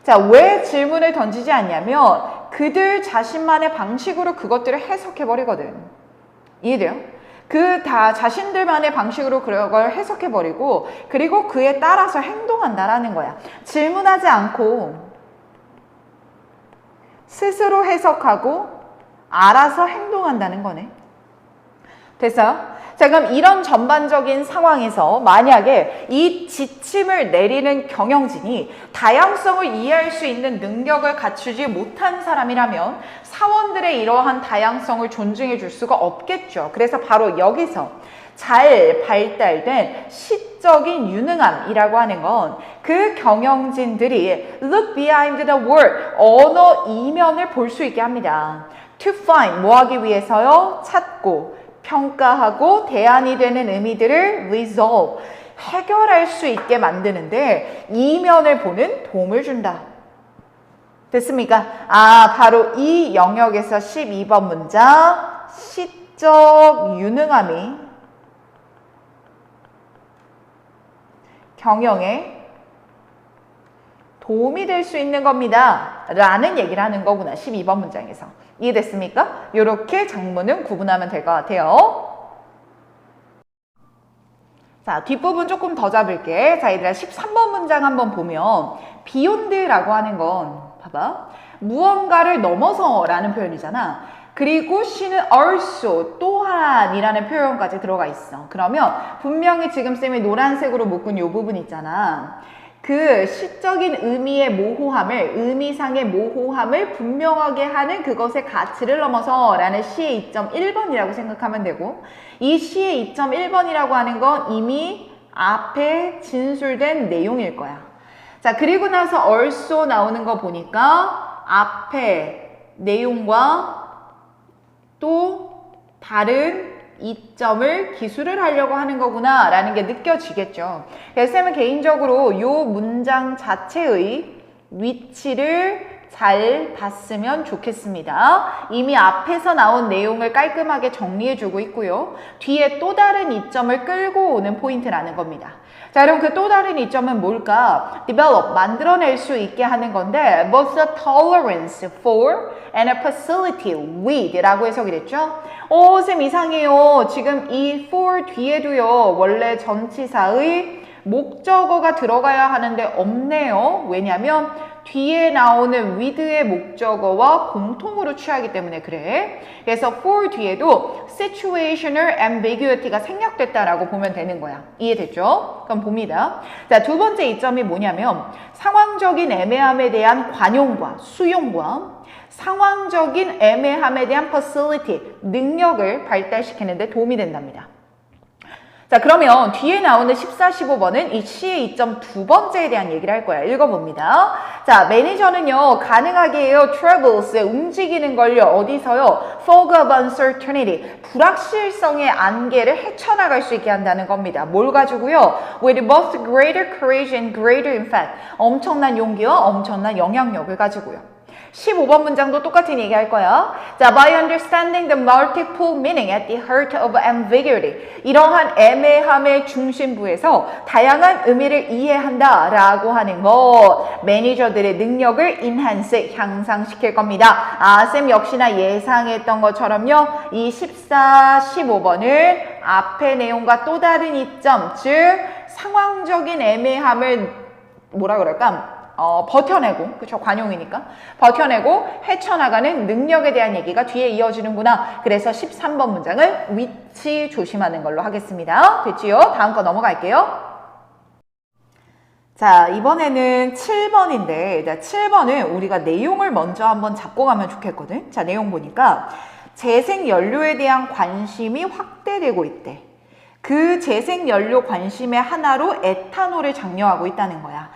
자, 왜 질문을 던지지 않냐면 그들 자신만의 방식으로 그것들을 해석해버리거든. 이해돼요? 그 다 자신들만의 방식으로 그걸 해석해버리고 그리고 그에 따라서 행동한다라는 거야. 질문하지 않고 스스로 해석하고 알아서 행동한다는 거네. 됐어요? 자, 그럼 이런 전반적인 상황에서 만약에 이 지침을 내리는 경영진이 다양성을 이해할 수 있는 능력을 갖추지 못한 사람이라면 사원들의 이러한 다양성을 존중해 줄 수가 없겠죠. 그래서 바로 여기서 잘 발달된 시적인 유능함이라고 하는 건 그 경영진들이 look behind the word, 언어 이면을 볼 수 있게 합니다. to find, 뭐 하기 위해서요? 찾고, 평가하고 대안이 되는 의미들을 resolve, 해결할 수 있게 만드는데 이면을 보는 도움을 준다. 됐습니까? 아, 바로 이 영역에서 12번 문장, 시적 유능함이 경영에 도움이 될 수 있는 겁니다. 라는 얘기를 하는 거구나. 12번 문장에서. 이해됐습니까? 이렇게 장문은 구분하면 될 것 같아요. 자, 뒷부분 조금 더 잡을게. 자, 얘들아 13번 문장 한번 보면 beyond라고 하는 건 봐봐. 무언가를 넘어서 라는 표현이잖아. 그리고 she는 also, 또한 이라는 표현까지 들어가 있어. 그러면 분명히 지금 쌤이 노란색으로 묶은 이 부분 있잖아. 그 시적인 의미의 모호함을, 의미상의 모호함을 분명하게 하는 그것의 가치를 넘어서 라는 시의 2.1번이라고 생각하면 되고, 이 시의 2.1번이라고 하는 건 이미 앞에 진술된 내용일 거야. 자, 그리고 나서 also 나오는 거 보니까 앞에 내용과 또 다른 이점을 기술을 하려고 하는 거구나 라는 게 느껴지겠죠. 그래서 쌤은 개인적으로 이 문장 자체의 위치를 잘 봤으면 좋겠습니다. 이미 앞에서 나온 내용을 깔끔하게 정리해주고 있고요. 뒤에 또 다른 이점을 끌고 오는 포인트라는 겁니다. 자, 여러분 그 또 다른 이점은 뭘까? develop, 만들어낼 수 있게 하는 건데 both a tolerance for and a facility with 라고 해석이 됐죠? 쌤 이상해요. 지금 이 for 뒤에도요. 원래 전치사의 목적어가 들어가야 하는데 없네요. 왜냐면 뒤에 나오는 with의 목적어와 공통으로 취하기 때문에 그래. 그래서 for 뒤에도 situational ambiguity가 생략됐다라고 보면 되는 거야. 이해됐죠? 그럼 봅니다. 자, 두 번째 이점이 뭐냐면 상황적인 애매함에 대한 관용과 수용과 상황적인 애매함에 대한 facility, 능력을 발달시키는 데 도움이 된답니다. 자, 그러면 뒤에 나오는 14, 15번은 이 C의 이점 두 번째에 대한 얘기를 할 거야. 읽어봅니다. 자, 매니저는요, 가능하게요, travels, 움직이는 걸요, 어디서요? fog of uncertainty, 불확실성의 안개를 헤쳐나갈 수 있게 한다는 겁니다. 뭘 가지고요? with both greater courage and greater impact, 엄청난 용기와 엄청난 영향력을 가지고요. 15번 문장도 똑같은 얘기 할 거야. 자, by understanding the multiple meaning at the heart of ambiguity. 이러한 애매함의 중심부에서 다양한 의미를 이해한다 라고 하는 거. 매니저들의 능력을 enhance, 향상시킬 겁니다. 쌤 역시나 예상했던 것처럼요. 이 14, 15번은 앞의 내용과 또 다른 이점, 즉 상황적인 애매함을 뭐라 그럴까? 버텨내고, 그쵸, 관용이니까 버텨내고 헤쳐나가는 능력에 대한 얘기가 뒤에 이어지는구나. 그래서 13번 문장은 위치 조심하는 걸로 하겠습니다. 됐지요? 다음 거 넘어갈게요. 자, 이번에는 7번인데, 자, 7번은 우리가 내용을 먼저 한번 잡고 가면 좋겠거든. 자, 내용 보니까 재생연료에 대한 관심이 확대되고 있대. 그 재생연료 관심의 하나로 에탄올을 장려하고 있다는 거야.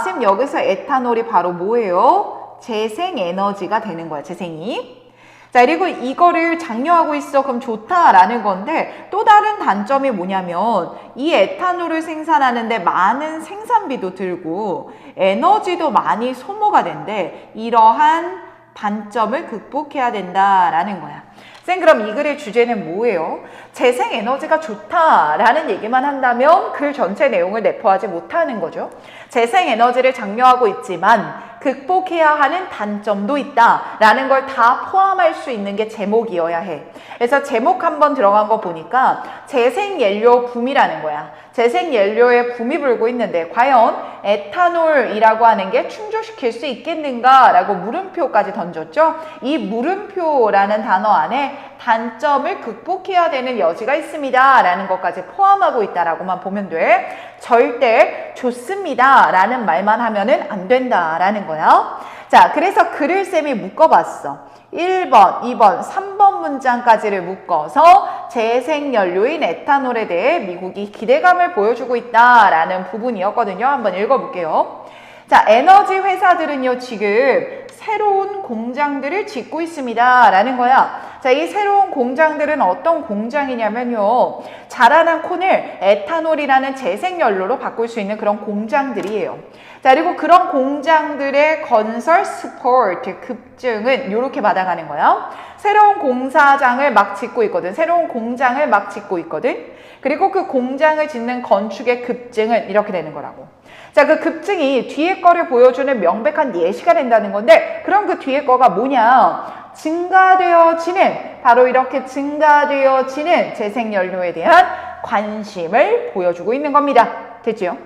쌤 여기서 에탄올이 바로 뭐예요? 재생에너지가 되는 거야, 재생이. 자, 그리고 이거를 장려하고 있어. 그럼 좋다라는 건데 또 다른 단점이 뭐냐면 이 에탄올을 생산하는데 많은 생산비도 들고 에너지도 많이 소모가 된대. 이러한 단점을 극복해야 된다라는 거야. 쌤, 그럼 이 글의 주제는 뭐예요? 재생에너지가 좋다라는 얘기만 한다면 글 전체 내용을 내포하지 못하는 거죠. 재생에너지를 장려하고 있지만 극복해야 하는 단점도 있다라는 걸 다 포함할 수 있는 게 제목이어야 해. 그래서 제목 한번 들어간 거 보니까 재생연료 붐이라는 거야. 재생연료에 붐이 불고 있는데 과연 에탄올이라고 하는 게 충족시킬 수 있겠는가라고 물음표까지 던졌죠. 이 물음표라는 단어 안에 단점을 극복해야 되는 여지가 있습니다 라는 것까지 포함하고 있다라고만 보면 돼. 절대 좋습니다 라는 말만 하면은 안 된다라는 거야. 자, 그래서 글을 쌤이 묶어봤어. 1번, 2번, 3번 문장까지를 묶어서 재생연료인 에탄올에 대해 미국이 기대감을 보여주고 있다라는 부분이었거든요. 한번 읽어볼게요. 자, 에너지 회사들은요, 지금 새로운 공장들을 짓고 있습니다 라는 거야. 자, 이 새로운 공장들은 어떤 공장이냐면요, 자라난 콘을 에탄올이라는 재생연료로 바꿀 수 있는 그런 공장들이에요. 자, 그리고 그런 공장들의 건설 스포트, 급증은 이렇게 받아가는 거야. 새로운 공사장을 막 짓고 있거든. 새로운 공장을 막 짓고 있거든. 그리고 그 공장을 짓는 건축의 급증은 이렇게 되는 거라고. 자, 그 급증이 뒤에 거를 보여주는 명백한 예시가 된다는 건데, 그럼 그 뒤에 거가 뭐냐? 증가되어지는, 바로 이렇게 증가되어지는 재생연료에 대한 관심을 보여주고 있는 겁니다. 됐죠?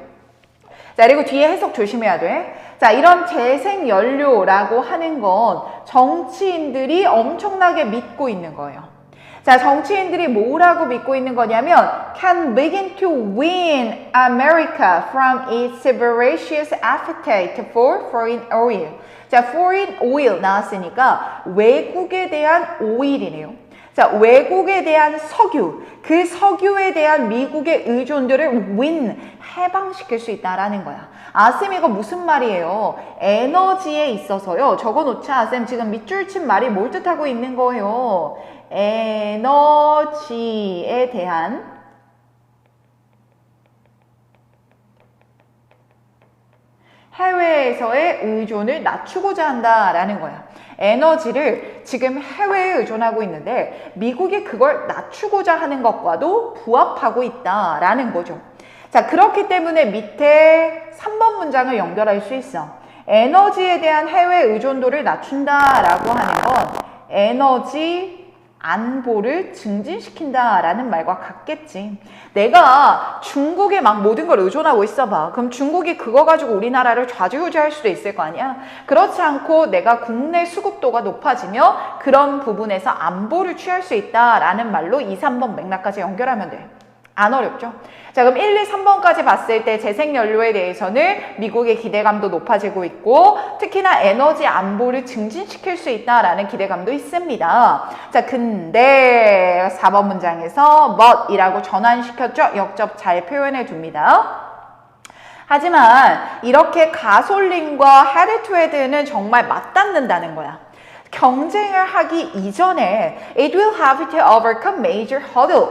자, 그리고 뒤에 해석 조심해야 돼. 자, 이런 재생연료라고 하는 건 정치인들이 엄청나게 믿고 있는 거예요. 자, 정치인들이 뭐라고 믿고 있는 거냐면 can begin to wean America from its voracious appetite for foreign oil. 자, foreign oil 나왔으니까 외국에 대한 오일이네요. 자, 외국에 대한 석유, 그 석유에 대한 미국의 의존도를 해방시킬 수 있다라는 거야. 쌤 이거 무슨 말이에요? 에너지에 있어서요. 적어놓자. 쌤 지금 밑줄 친 말이 뭘 뜻하고 있는 거예요? 에너지에 대한 해외에서의 의존을 낮추고자 한다라는 거야. 에너지를 지금 해외에 의존하고 있는데 미국이 그걸 낮추고자 하는 것과도 부합하고 있다라는 거죠. 자, 그렇기 때문에 밑에 3번 문장을 연결할 수 있어. 에너지에 대한 해외 의존도를 낮춘다라고 하는 건 에너지 안보를 증진시킨다라는 말과 같겠지. 내가 중국에 막 모든 걸 의존하고 있어봐. 그럼 중국이 그거 가지고 우리나라를 좌지우지할 수도 있을 거 아니야? 그렇지 않고 내가 국내 수급도가 높아지며 그런 부분에서 안보를 취할 수 있다라는 말로 2, 3번 맥락까지 연결하면 돼. 안 어렵죠? 자, 그럼 1, 2, 3번까지 봤을 때 재생연료에 대해서는 미국의 기대감도 높아지고 있고 특히나 에너지 안보를 증진시킬 수 있다라는 기대감도 있습니다. 자, 근데 4번 문장에서 but 이라고 전환시켰죠? 역접 잘 표현해 둡니다. 하지만 이렇게 가솔린과 head to head는 정말 맞닿는다는 거야. 경쟁을 하기 이전에 it will have to overcome major hurdle.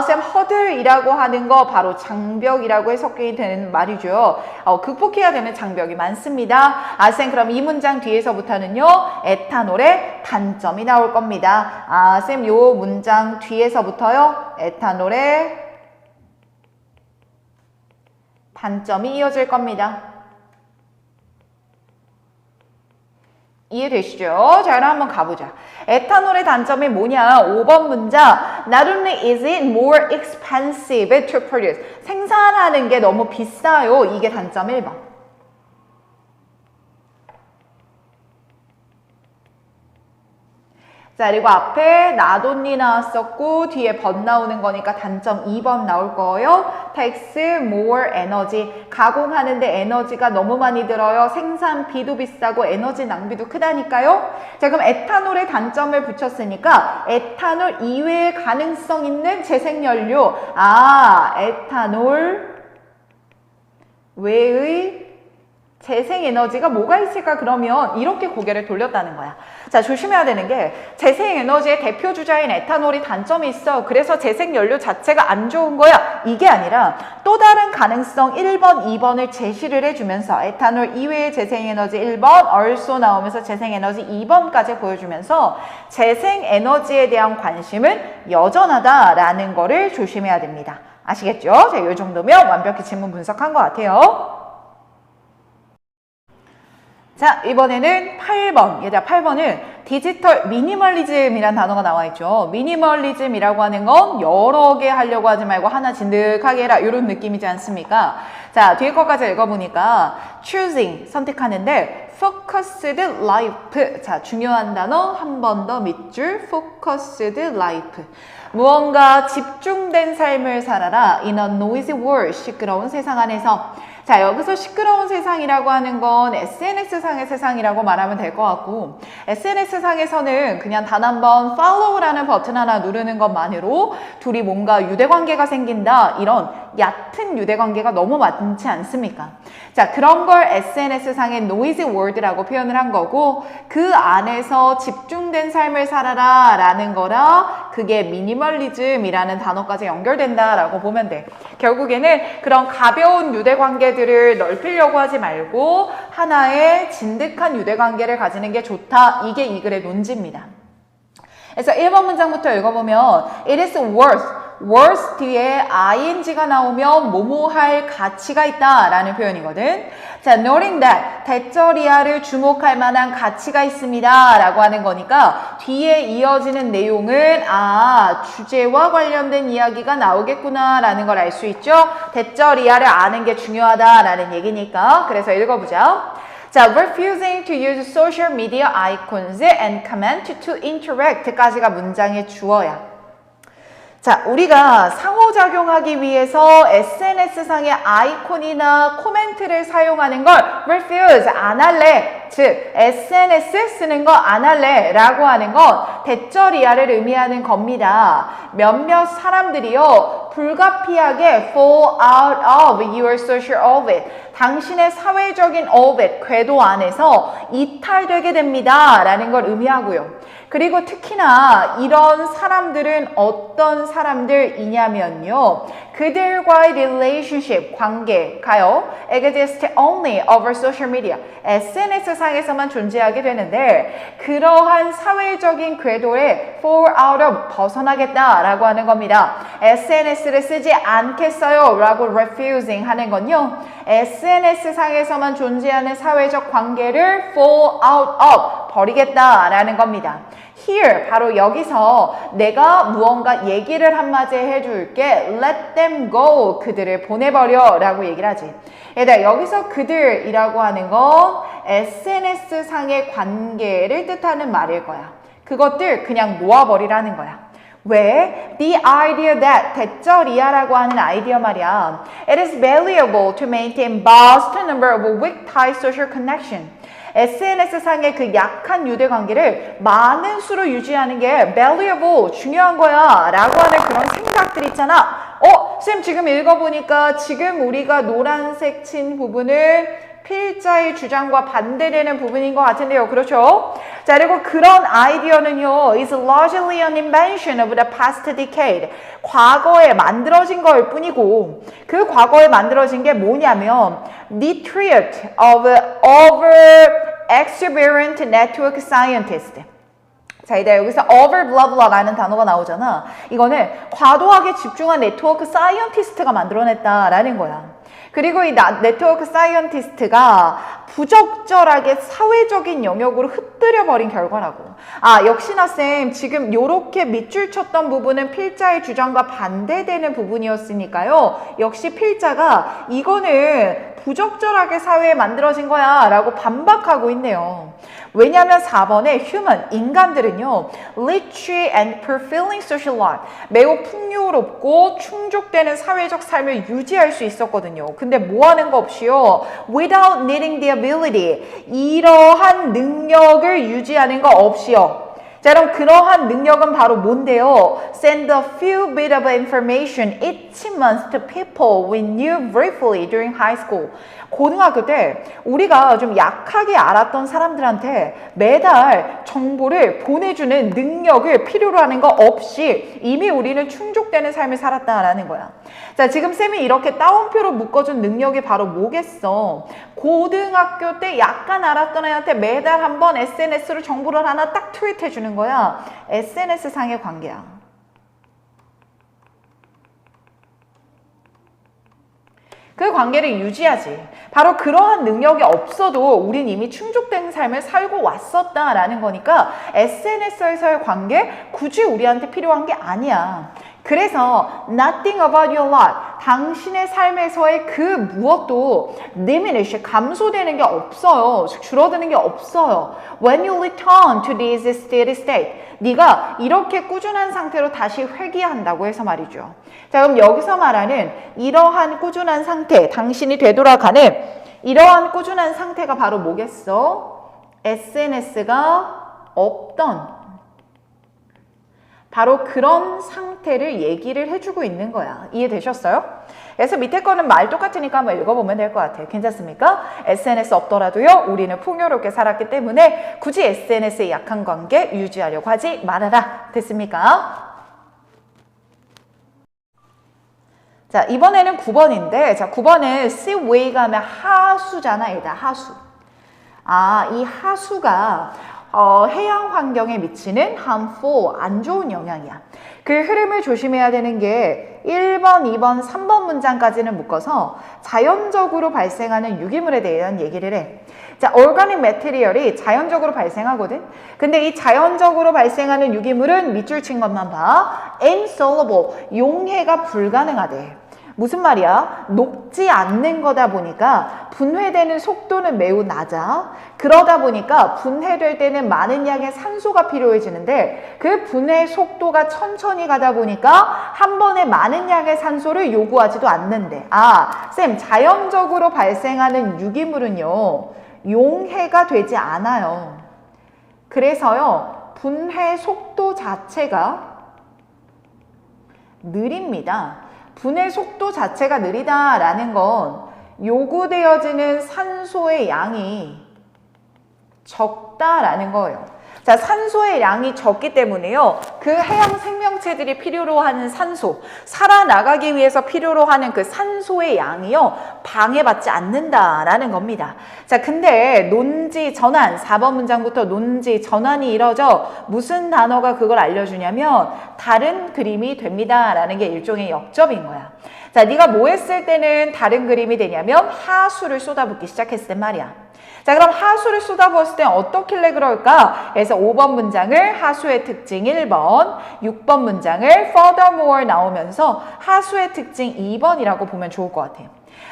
쌤, hurdle이라고 하는 거 바로 장벽이라고 해석이 되는 말이죠. 극복해야 되는 장벽이 많습니다. 쌤, 그럼 이 문장 뒤에서부터는요, 에탄올의 단점이 나올 겁니다. 쌤, 요 문장 뒤에서부터요, 에탄올의 단점이 이어질 겁니다. 이해되시죠? 자, 그럼 한번 가보자. 에탄올의 단점이 뭐냐? 5번 문장. Not only is it more expensive to produce. 생산하는 게 너무 비싸요. 이게 단점 1번. 자, 그리고 앞에 not only 나왔었고 뒤에 but 나오는 거니까 단점 2번 나올 거예요. takes more energy. 가공하는데 에너지가 너무 많이 들어요. 생산비도 비싸고 에너지 낭비도 크다니까요. 자, 그럼 에탄올의 단점을 붙였으니까 에탄올 이외의 가능성 있는 재생연료. 에탄올 외의 재생에너지가 뭐가 있을까? 그러면 이렇게 고개를 돌렸다는 거야. 자, 조심해야 되는 게 재생에너지의 대표 주자인 에탄올이 단점이 있어. 그래서 재생연료 자체가 안 좋은 거야. 이게 아니라 또 다른 가능성 1번, 2번을 제시를 해주면서 에탄올 이외의 재생에너지 1번, also 나오면서 재생에너지 2번까지 보여주면서 재생에너지에 대한 관심은 여전하다라는 거를 조심해야 됩니다. 아시겠죠? 자, 이 정도면 완벽히 질문 분석한 것 같아요. 자, 이번에는 8번. 얘들아, 8번은 디지털 미니멀리즘이란 단어가 나와 있죠. 미니멀리즘이라고 하는 건 여러 개 하려고 하지 말고 하나 진득하게 해라. 이런 느낌이지 않습니까? 자, 뒤에 것까지 읽어보니까 choosing, 선택하는데 focused life. 자, 중요한 단어 한 번 더 밑줄 focused life. 무언가 집중된 삶을 살아라. In a noisy world. 시끄러운 세상 안에서. 자, 여기서 시끄러운 세상이라고 하는 건 SNS상의 세상이라고 말하면 될 것 같고 SNS상에서는 그냥 단 한 번 follow라는 버튼 하나 누르는 것만으로 둘이 뭔가 유대관계가 생긴다 이런 얕은 유대관계가 너무 많지 않습니까? 자, 그런 걸 SNS상의 noisy world라고 표현을 한 거고 그 안에서 집중된 삶을 살아라 라는 거라 그게 미니멀리즘이라는 단어까지 연결된다라고 보면 돼. 결국에는 그런 가벼운 유대관계들을 넓히려고 하지 말고 하나의 진득한 유대관계를 가지는 게 좋다. 이게 이 글의 논지입니다. 그래서 1번 문장부터 읽어보면 It is worth 뒤에 ing가 나오면 뭐뭐 할 가치가 있다 라는 표현이거든. 자, noting that 대절이하를 주목할 만한 가치가 있습니다 라고 하는 거니까 뒤에 이어지는 내용은 주제와 관련된 이야기가 나오겠구나 라는 걸 알 수 있죠. 대절이하를 아는 게 중요하다 라는 얘기니까. 그래서 읽어보자. 자, refusing to use social media icons and comment to interact까지가 문장의 주어야. 자, 우리가 상호작용하기 위해서 SNS상의 아이콘이나 코멘트를 사용하는 걸 refuse, 안 할래. 즉, SNS 쓰는 거 안 할래 라고 하는 건 대절이하를 의미하는 겁니다. 몇몇 사람들이요, 불가피하게 fall out of your social orbit, 당신의 사회적인 orbit, 궤도 안에서 이탈되게 됩니다 라는 걸 의미하고요. 그리고 특히나 이런 사람들은 어떤 사람들이냐면요. 그들과의 relationship, 관계가요, exist only over social media, SNS상에서만 존재하게 되는데 그러한 사회적인 궤도에 fall out of, 벗어나겠다라고 하는 겁니다. SNS를 쓰지 않겠어요 라고 refusing 하는 건요, SNS상에서만 존재하는 사회적 관계를 fall out of, 버리겠다라는 겁니다. Here, 바로 여기서 내가 무언가 얘기를 한마디 해줄게. Let them go. 그들을 보내버려 라고 얘기를 하지. 얘들아, 여기서 그들이라고 하는 건 SNS상의 관계를 뜻하는 말일 거야. 그것들 그냥 놓아버리라는 거야. 왜? The idea that, 대절이야라고 하는 아이디어 말이야. It is valuable to maintain vast number of weak tie social connection. SNS상의 그 약한 유대 관계를 많은 수로 유지하는 게 valuable, 중요한 거야 라고 하는 그런 생각들 있잖아. 쌤 지금 읽어보니까 지금 우리가 노란색 친 부분을 필자의 주장과 반대되는 부분인 것 같은데요. 그렇죠? 자, 그리고 그런 아이디어는요, is largely an invention of the past decade. 과거에 만들어진 걸 뿐이고, 그 과거에 만들어진 게 뭐냐면, the treat of over-exuberant network scientist. 자, 이제 여기서 over blah blah라는 단어가 나오잖아. 이거는 과도하게 집중한 네트워크 사이언티스트가 만들어냈다라는 거야. 그리고 이 네트워크 사이언티스트가 부적절하게 사회적인 영역으로 흩뜨려버린 결과라고. 역시나 쌤 지금 요렇게 밑줄 쳤던 부분은 필자의 주장과 반대되는 부분이었으니까요. 역시 필자가 이거는 부적절하게 사회에 만들어진 거야 라고 반박하고 있네요. 왜냐하면 4번에 human, 인간들은요, rich and fulfilling social life, 매우 풍요롭고 충족되는 사회적 삶을 유지할 수 있었거든요. 근데 뭐 하는 거 없이요, without needing the ability, 이러한 능력을 유지하는 거 없이요. 자, 그럼 그러한 능력은 바로 뭔데요? Send a few bit of information each month to people we knew briefly during high school. 고등학교 때 우리가 좀 약하게 알았던 사람들한테 매달 정보를 보내주는 능력을 필요로 하는 거 없이 이미 우리는 충족되는 삶을 살았다라는 거야. 자, 지금 쌤이 이렇게 따옴표로 묶어준 능력이 바로 뭐겠어? 고등학교 때 약간 알았던 애한테 매달 한 번 SNS로 정보를 하나 딱 트윗해 주는 거야. SNS상의 관계야. 그 관계를 유지하지. 바로 그러한 능력이 없어도 우린 이미 충족된 삶을 살고 왔었다라는 거니까 SNS에서의 관계 굳이 우리한테 필요한 게 아니야. 그래서 nothing about your life, 당신의 삶에서의 그 무엇도 diminish, 감소되는 게 없어요. 줄어드는 게 없어요. When you return to this steady state, 네가 이렇게 꾸준한 상태로 다시 회귀한다고 해서 말이죠. 자, 그럼 여기서 말하는 이러한 꾸준한 상태, 당신이 되돌아가는 이러한 꾸준한 상태가 바로 뭐겠어? SNS가 없던 바로 그런 상태를 얘기를 해주고 있는 거야. 이해되셨어요? 그래서 밑에 거는 말 똑같으니까 한번 읽어보면 될 것 같아요. 괜찮습니까? SNS 없더라도요, 우리는 풍요롭게 살았기 때문에 굳이 SNS의 약한 관계 유지하려고 하지 말아라. 됐습니까? 자, 이번에는 9번인데, 자, 9번은 see way가 하면 하수잖아, 얘다 하수. 이 하수가 해양 환경에 미치는 harmful, 안 좋은 영향이야. 그 흐름을 조심해야 되는 게 1번, 2번, 3번 문장까지는 묶어서 자연적으로 발생하는 유기물에 대한 얘기를 해. 자, organic material이 자연적으로 발생하거든. 근데 이 자연적으로 발생하는 유기물은 밑줄 친 것만 봐. insoluble, 용해가 불가능하대. 무슨 말이야? 녹지 않는 거다 보니까 분해되는 속도는 매우 낮아. 그러다 보니까 분해될 때는 많은 양의 산소가 필요해지는데 그 분해 속도가 천천히 가다 보니까 한 번에 많은 양의 산소를 요구하지도 않는데. 쌤, 자연적으로 발생하는 유기물은요, 용해가 되지 않아요. 그래서요, 분해 속도 자체가 느립니다. 분해 속도 자체가 느리다라는 건 요구되어지는 산소의 양이 적다라는 거예요. 자, 산소의 양이 적기 때문에요. 그 그 해양 생명체들이 필요로 하는 산소, 살아나가기 위해서 필요로 하는 그 산소의 양이요, 방해받지 않는다라는 겁니다. 자, 근데 논지 전환, 4번 문장부터 논지 전환이 이뤄져 무슨 단어가 그걸 알려주냐면 다른 그림이 됩니다라는 게 일종의 역접인 거야. 자, 네가 뭐 했을 때는 다른 그림이 되냐면 하수를 쏟아붓기 시작했을 말이야. 자, 그럼 하수를 쏟아부었을 때 어떻길래 그럴까? 그래서 5번 문장을 하수의 특징 1번, 6번 문장을 furthermore 나오면서 하수의 특징 2번이라고 보면 좋을 것 같아요.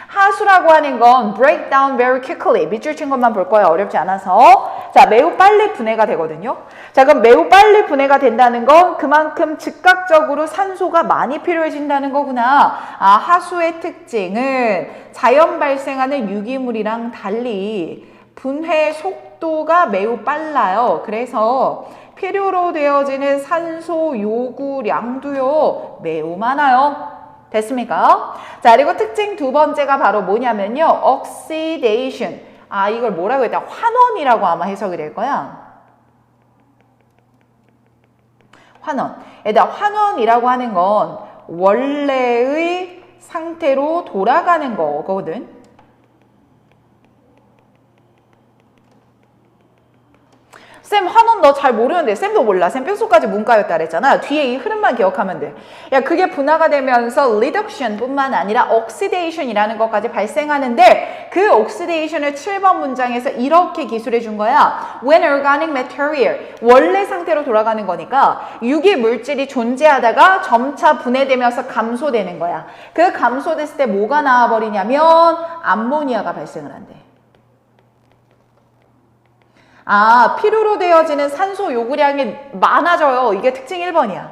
하수라고 하는 건 break down very quickly. 밑줄 친 것만 볼 거예요. 어렵지 않아서. 자, 매우 빨리 분해가 되거든요. 자, 그럼 매우 빨리 분해가 된다는 건 그만큼 즉각적으로 산소가 많이 필요해진다는 거구나. 아, 하수의 특징은 자연 발생하는 유기물이랑 달리 분해 속도가 매우 빨라요. 그래서 필요로 되어지는 산소 요구량도요, 매우 많아요. 됐습니까? 자, 그리고 특징 두 번째가 바로 뭐냐면요, oxidation. 아, 이걸 뭐라고 했다? 환원이라고 아마 해석이 될 거야. 환원. 일단 환원이라고 하는 건 원래의 상태로 돌아가는 거거든. 쌤, 환원 너 잘 모르는데. 쌤도 몰라. 쌤 뼛속까지 문과였다 그랬잖아. 뒤에 이 흐름만 기억하면 돼. 야, 그게 분화가 되면서 reduction 뿐만 아니라 oxidation이라는 것까지 발생하는데 그 oxidation을 7번 문장에서 이렇게 기술해 준 거야. When organic material, 원래 상태로 돌아가는 거니까 유기 물질이 존재하다가 점차 분해되면서 감소되는 거야. 그 감소됐을 때 뭐가 나와버리냐면 암모니아가 발생을 한대. 아, 필요로 되어지는 산소 요구량이 많아져요. 이게 특징 1번이야.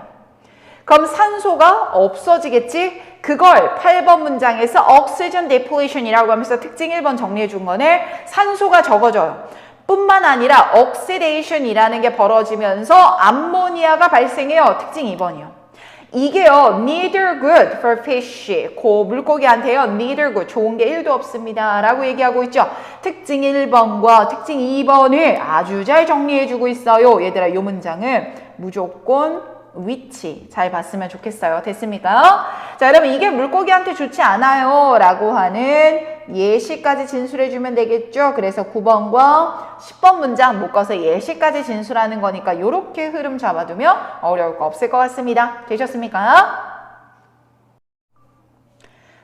그럼 산소가 없어지겠지? 그걸 8번 문장에서 oxygen depletion이라고 하면서 특징 1번 정리해 준 거네. 산소가 적어져요. 뿐만 아니라 oxidation이라는 게 벌어지면서 암모니아가 발생해요. 특징 2번이요. 이게요, neither good for fish. 물고기한테요, neither good. 좋은 게 1도 없습니다. 라고 얘기하고 있죠. 특징 1번과 특징 2번을 아주 잘 정리해주고 있어요. 얘들아, 이 문장은 무조건 위치 잘 봤으면 좋겠어요. 됐습니까? 자, 여러분, 이게 물고기한테 좋지 않아요. 라고 하는 예시까지 진술해주면 되겠죠. 그래서 9번과 10번 문장 묶어서 예시까지 진술하는 거니까 이렇게 흐름 잡아두면 어려울 거 없을 것 같습니다. 되셨습니까?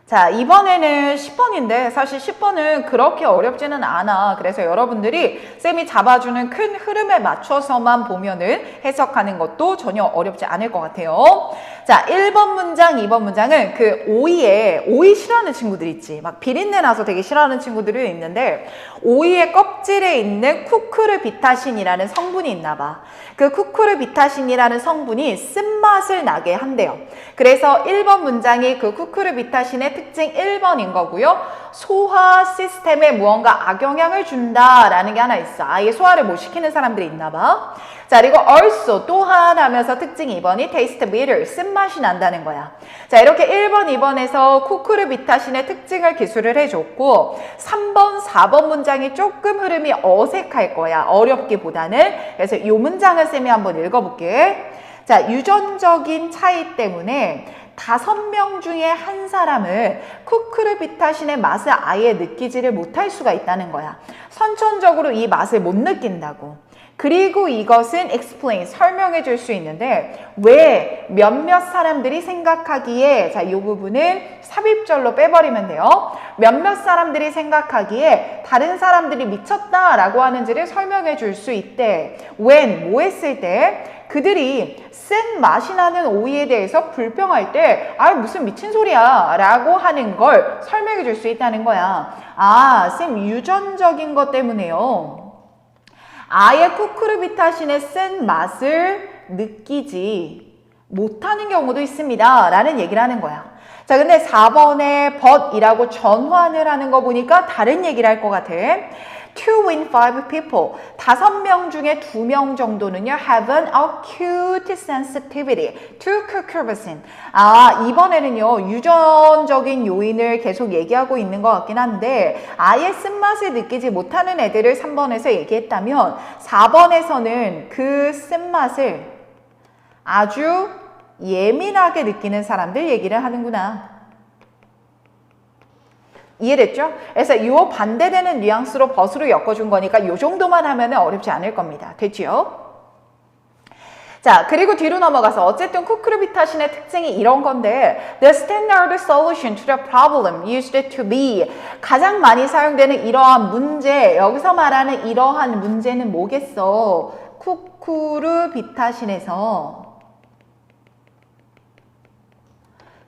자, 이번에는 10번인데 사실 10번은 그렇게 어렵지는 않아. 그래서 여러분들이 쌤이 잡아주는 큰 흐름에 맞춰서만 보면은 해석하는 것도 전혀 어렵지 않을 것 같아요. 자, 1번 문장, 2번 문장은 그 오이 싫어하는 친구들 있지. 막 비린내 나서 되게 싫어하는 친구들이 있는데 오이의 껍질에 있는 쿠크르비타신이라는 성분이 있나 봐. 그 쿠크르비타신이라는 성분이 쓴맛을 나게 한대요. 그래서 1번 문장이 그 쿠크르비타신의 특징 1번인 거고요. 소화 시스템에 무언가 악영향을 준다라는 게 하나 있어. 아예 소화를 못 시키는 사람들이 있나 봐. 자, 그리고 also 또한 하면서 특징 2번이 taste bitter, 쓴맛이 난다는 거야. 자, 이렇게 1번, 2번에서 쿠크르비타신의 특징을 기술을 해줬고 3번, 4번 문장이 조금 흐름이 어색할 거야. 어렵기보다는. 그래서 이 문장을 쌤이 한번 읽어볼게. 자, 유전적인 차이 때문에 5명 중에 한 사람을 쿠크르비타신의 맛을 아예 느끼지를 못할 수가 있다는 거야. 선천적으로 이 맛을 못 느낀다고. 그리고 이것은 explain, 설명해 줄 수 있는데 왜 몇몇 사람들이 생각하기에, 자, 이 부분은 삽입절로 빼버리면 돼요. 몇몇 사람들이 생각하기에 다른 사람들이 미쳤다라고 하는지를 설명해 줄 수 있대. when, 뭐 했을 때? 그들이 쓴 맛이 나는 오이에 대해서 불평할 때 아, 무슨 미친 소리야 라고 하는 걸 설명해 줄 수 있다는 거야. 아, 쌤, 유전적인 것 때문에요. 아예 쿠크르비타신의 쓴 맛을 느끼지 못하는 경우도 있습니다. 라는 얘기를 하는 거야. 자, 근데 4번에 but이라고 전환을 하는 거 보니까 다른 얘기를 할 것 같아. 2 in 5 people, 5명 중에 2명 정도는요, have an acute sensitivity to cucurbitacin. 아, 이번에는요, 유전적인 요인을 계속 얘기하고 있는 것 같긴 한데, 아예 쓴맛을 느끼지 못하는 애들을 3번에서 얘기했다면, 4번에서는 그 쓴맛을 아주 예민하게 느끼는 사람들 얘기를 하는구나. 이해됐죠? 그래서 이 반대되는 뉘앙스로 벗으로 엮어준 거니까 이 정도만 하면 어렵지 않을 겁니다. 됐지요? 자, 그리고 뒤로 넘어가서 어쨌든 쿠크르비타신의 특징이 이런 건데 The standard solution to the problem used to be 가장 많이 사용되는 이러한 문제, 여기서 말하는 이러한 문제는 뭐겠어? 쿠크르비타신에서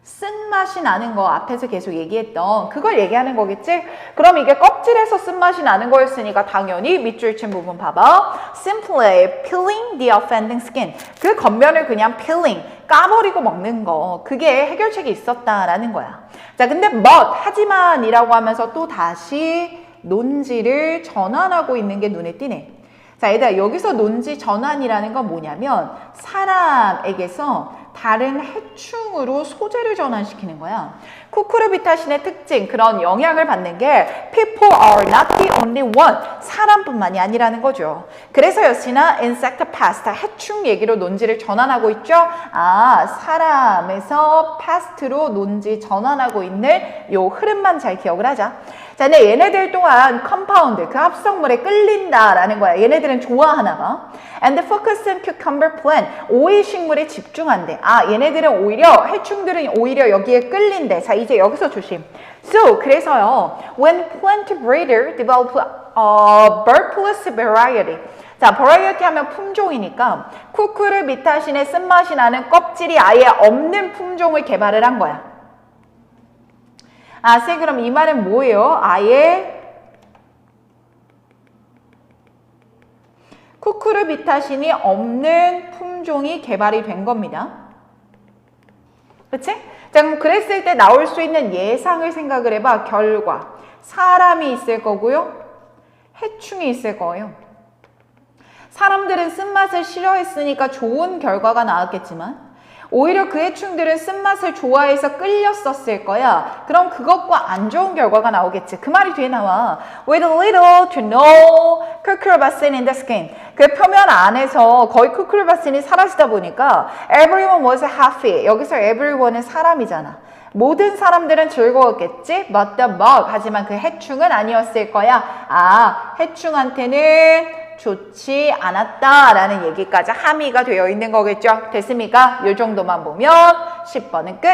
쓴맛이 나는 거 앞에서 계속 얘기했던 그걸 얘기하는 거겠지? 그럼 이게 껍질에서 쓴맛이 나는 거였으니까 당연히 밑줄 친 부분 봐봐. Simply peeling the offending skin. 그 겉면을 그냥 peeling, 까버리고 먹는 거. 그게 해결책이 있었다라는 거야. 자, 근데 but, 하지만이라고 하면서 또 다시 논지를 전환하고 있는 게 눈에 띄네. 자, 얘들아, 여기서 논지 전환이라는 건 뭐냐면 사람에게서 다른 해충으로 소재를 전환시키는 거야. 쿠크르비타신의 특징, 그런 영향을 받는 게 people are not the only one, 사람뿐만이 아니라는 거죠. 그래서 역시나 insect pest, 해충 얘기로 논지를 전환하고 있죠. 아, 사람에서 pest로 논지 전환하고 있는 요 흐름만 잘 기억을 하자. 자, 근데 얘네들 또한 컴파운드, 그 합성물에 끌린다라는 거야. 얘네들은 좋아하나 봐. And focus on cucumber plant, 오이 식물에 집중한대. 아, 얘네들은 오히려, 해충들은 오히려 여기에 끌린대. 자, 이제 여기서 조심. So, 그래서요, when plant breeder develop bird plus variety. 자, variety 하면 품종이니까 쿠크르비타신의 쓴맛이 나는 껍질이 아예 없는 품종을 개발을 한 거야. 아, 쌤, 그럼 이 말은 뭐예요? 아예 쿠크르비타신이 없는 품종이 개발이 된 겁니다. 그치? 자, 그럼 그랬을 때 나올 수 있는 예상을 생각을 해봐. 결과. 사람이 있을 거고요. 해충이 있을 거예요. 사람들은 쓴맛을 싫어했으니까 좋은 결과가 나왔겠지만 오히려 그 해충들은 쓴맛을 좋아해서 끌렸었을 거야. 그럼 그것과 안 좋은 결과가 나오겠지. 그 말이 뒤에 나와. With little to no cucurbitacin in the skin. 그 표면 안에서 거의 cucurbitacin이 사라지다 보니까 everyone was happy. 여기서 everyone은 사람이잖아. 모든 사람들은 즐거웠겠지? But the bug. 하지만 그 해충은 아니었을 거야. 아, 해충한테는 좋지 않았다라는 얘기까지 함의가 되어 있는 거겠죠. 됐습니까? 이 정도만 보면 10번은 끝.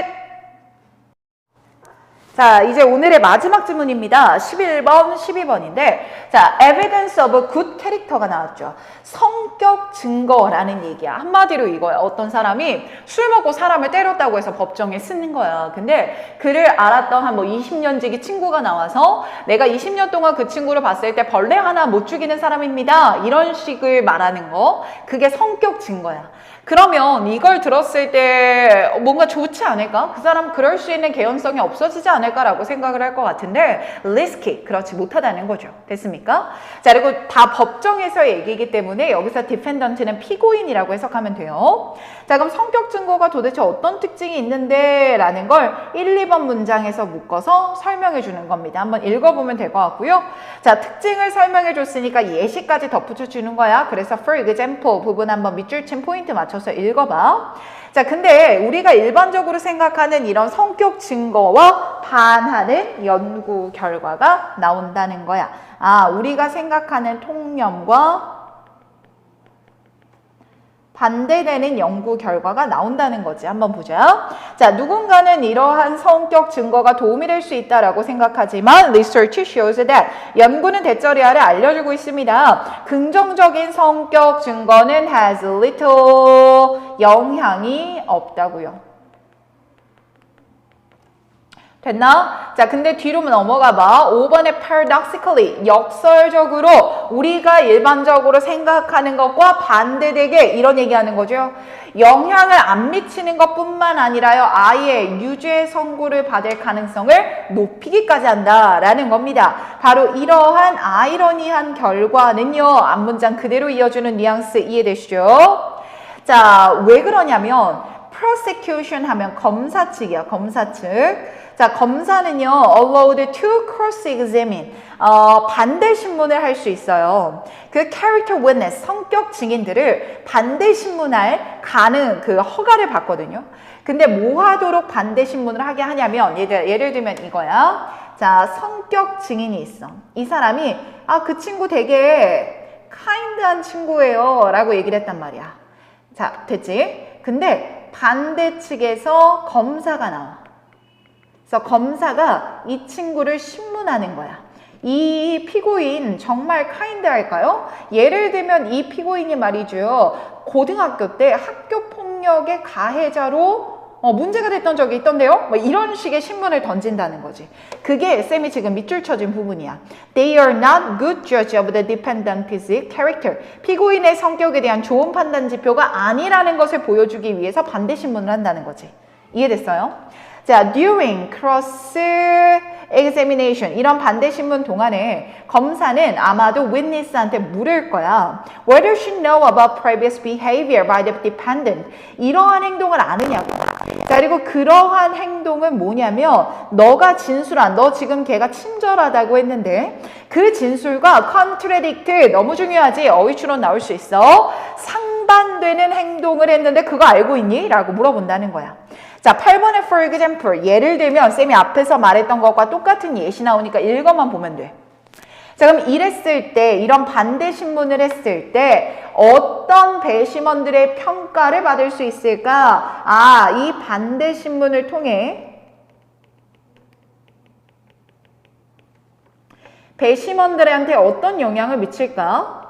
자, 이제 오늘의 마지막 질문입니다. 11번, 12번인데 자, evidence of good character가 나왔죠. 성격 증거라는 얘기야. 한마디로 이거야. 어떤 사람이 술 먹고 사람을 때렸다고 해서 법정에 쓰는 거야. 근데 그를 알았던 한 뭐 20년 지기 친구가 나와서 내가 20년 동안 그 친구를 봤을 때 벌레 하나 못 죽이는 사람입니다. 이런 식을 말하는 거. 그게 성격 증거야. 그러면 이걸 들었을 때 뭔가 좋지 않을까? 그 사람 그럴 수 있는 개연성이 없어지지 않을까라고 생각을 할 것 같은데 risky, 그렇지 못하다는 거죠. 됐습니까? 자, 그리고 다 법정에서 얘기이기 때문에 여기서 defendant는 피고인이라고 해석하면 돼요. 자, 그럼 성격 증거가 도대체 어떤 특징이 있는데 라는 걸 1, 2번 문장에서 묶어서 설명해 주는 겁니다. 한번 읽어보면 될 것 같고요. 자, 특징을 설명해 줬으니까 예시까지 덧붙여 주는 거야. 그래서 for example 부분 한번 밑줄 친 포인트 맞춰서 읽어봐. 자, 근데 우리가 일반적으로 생각하는 이런 성격 증거와 반하는 연구 결과가 나온다는 거야. 아, 우리가 생각하는 통념과 반대되는 연구 결과가 나온다는 거지. 한번 보자. 자, 누군가는 이러한 성격 증거가 도움이 될 수 있다라고 생각하지만 research shows that 연구는 대절이 아래 알려주고 있습니다. 긍정적인 성격 증거는 has little 영향이 없다고요. 됐나? 자, 근데 뒤로 넘어가 봐. 5번에 paradoxically, 역설적으로 우리가 일반적으로 생각하는 것과 반대되게 이런 얘기하는 거죠. 영향을 안 미치는 것뿐만 아니라요, 아예 유죄 선고를 받을 가능성을 높이기까지 한다라는 겁니다. 바로 이러한 아이러니한 결과는요, 앞문장 그대로 이어주는 뉘앙스 이해되시죠? 자, 왜 그러냐면 prosecution 하면 검사 측이야, 검사 측. 자, 검사는요, allowed to cross-examine. 반대 신문을 할 수 있어요. 그 character witness, 성격 증인들을 반대 신문할 그 허가를 받거든요. 근데 뭐 하도록 반대 신문을 하게 하냐면, 예를 들면 이거야. 자, 성격 증인이 있어. 이 사람이, 그 친구 되게 kind한 친구예요. 라고 얘기를 했단 말이야. 자, 됐지? 근데 반대 측에서 검사가 나와. 그래서 검사가 이 친구를 신문하는 거야. 이 피고인 정말 카인드할까요? 예를 들면 이 피고인이 말이죠. 고등학교 때 학교 폭력의 가해자로 문제가 됐던 적이 있던데요? 뭐 이런 식의 신문을 던진다는 거지. 그게 쌤이 지금 밑줄 쳐준 부분이야. They are not good judge of the defendant's character. 피고인의 성격에 대한 좋은 판단 지표가 아니라는 것을 보여주기 위해서 반대 신문을 한다는 거지. 이해됐어요? 자, during cross examination 이런 반대 신문 동안에 검사는 아마도 witness한테 물을 거야. Whether she know about previous behavior by the defendant. 이러한 행동을 아느냐고. 자, 그리고 그러한 행동은 뭐냐면 너가 진술한, 너 지금 걔가 친절하다고 했는데 그 진술과 contradict, 너무 중요하지? 어휘 추론 나올 수 있어. 상반되는 행동을 했는데 그거 알고 있니? 라고 물어본다는 거야. 자, 8번에 for example, 예를 들면 쌤이 앞에서 말했던 것과 똑같은 예시 나오니까 읽어만 보면 돼. 자, 그럼 이랬을 때, 이런 반대 신문을 했을 때 어떤 배심원들의 평가를 받을 수 있을까? 이 반대 신문을 통해 배심원들한테 어떤 영향을 미칠까?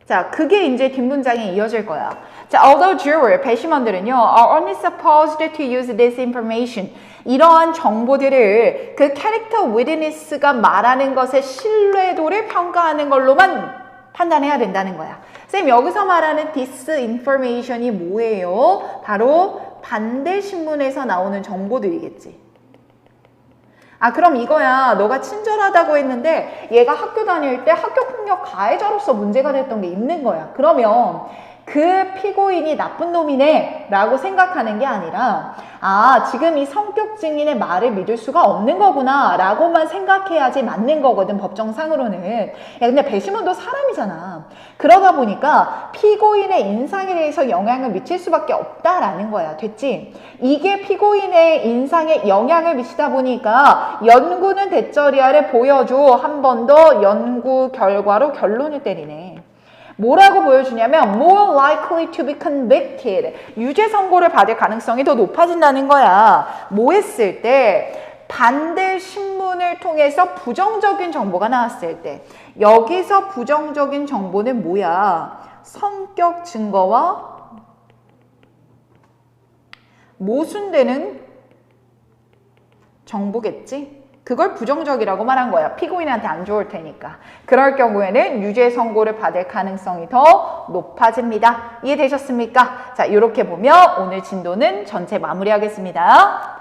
자, 그게 이제 뒷문장에 이어질 거야. 자, although juror, 배심원들은요, are only supposed to use this information. 이러한 정보들을 그 character witness가 말하는 것의 신뢰도를 평가하는 걸로만 판단해야 된다는 거야. 쌤, 여기서 말하는 this information이 뭐예요? 바로 반대 신문에서 나오는 정보들이겠지. 그럼 이거야. 너가 친절하다고 했는데 얘가 학교 다닐 때 학교폭력 가해자로서 문제가 됐던 게 있는 거야. 그러면 그 피고인이 나쁜 놈이네 라고 생각하는 게 아니라 지금 이 성격 증인의 말을 믿을 수가 없는 거구나 라고만 생각해야지 맞는 거거든, 법정상으로는. 야, 근데 배심원도 사람이잖아. 그러다 보니까 피고인의 인상에 대해서 영향을 미칠 수밖에 없다라는 거야. 됐지? 이게 피고인의 인상에 영향을 미치다 보니까 연구는 대절이야를 보여줘. 한 번 더 연구 결과로 결론을 때리네. 뭐라고 보여주냐면 more likely to be convicted. 유죄 선고를 받을 가능성이 더 높아진다는 거야. 뭐 했을 때? 반대 신문을 통해서 부정적인 정보가 나왔을 때. 여기서 부정적인 정보는 뭐야? 성격 증거와 모순되는 정보겠지? 그걸 부정적이라고 말한 거야. 피고인한테 안 좋을 테니까. 그럴 경우에는 유죄 선고를 받을 가능성이 더 높아집니다. 이해되셨습니까? 자, 이렇게 보면 오늘 진도는 전체 마무리하겠습니다.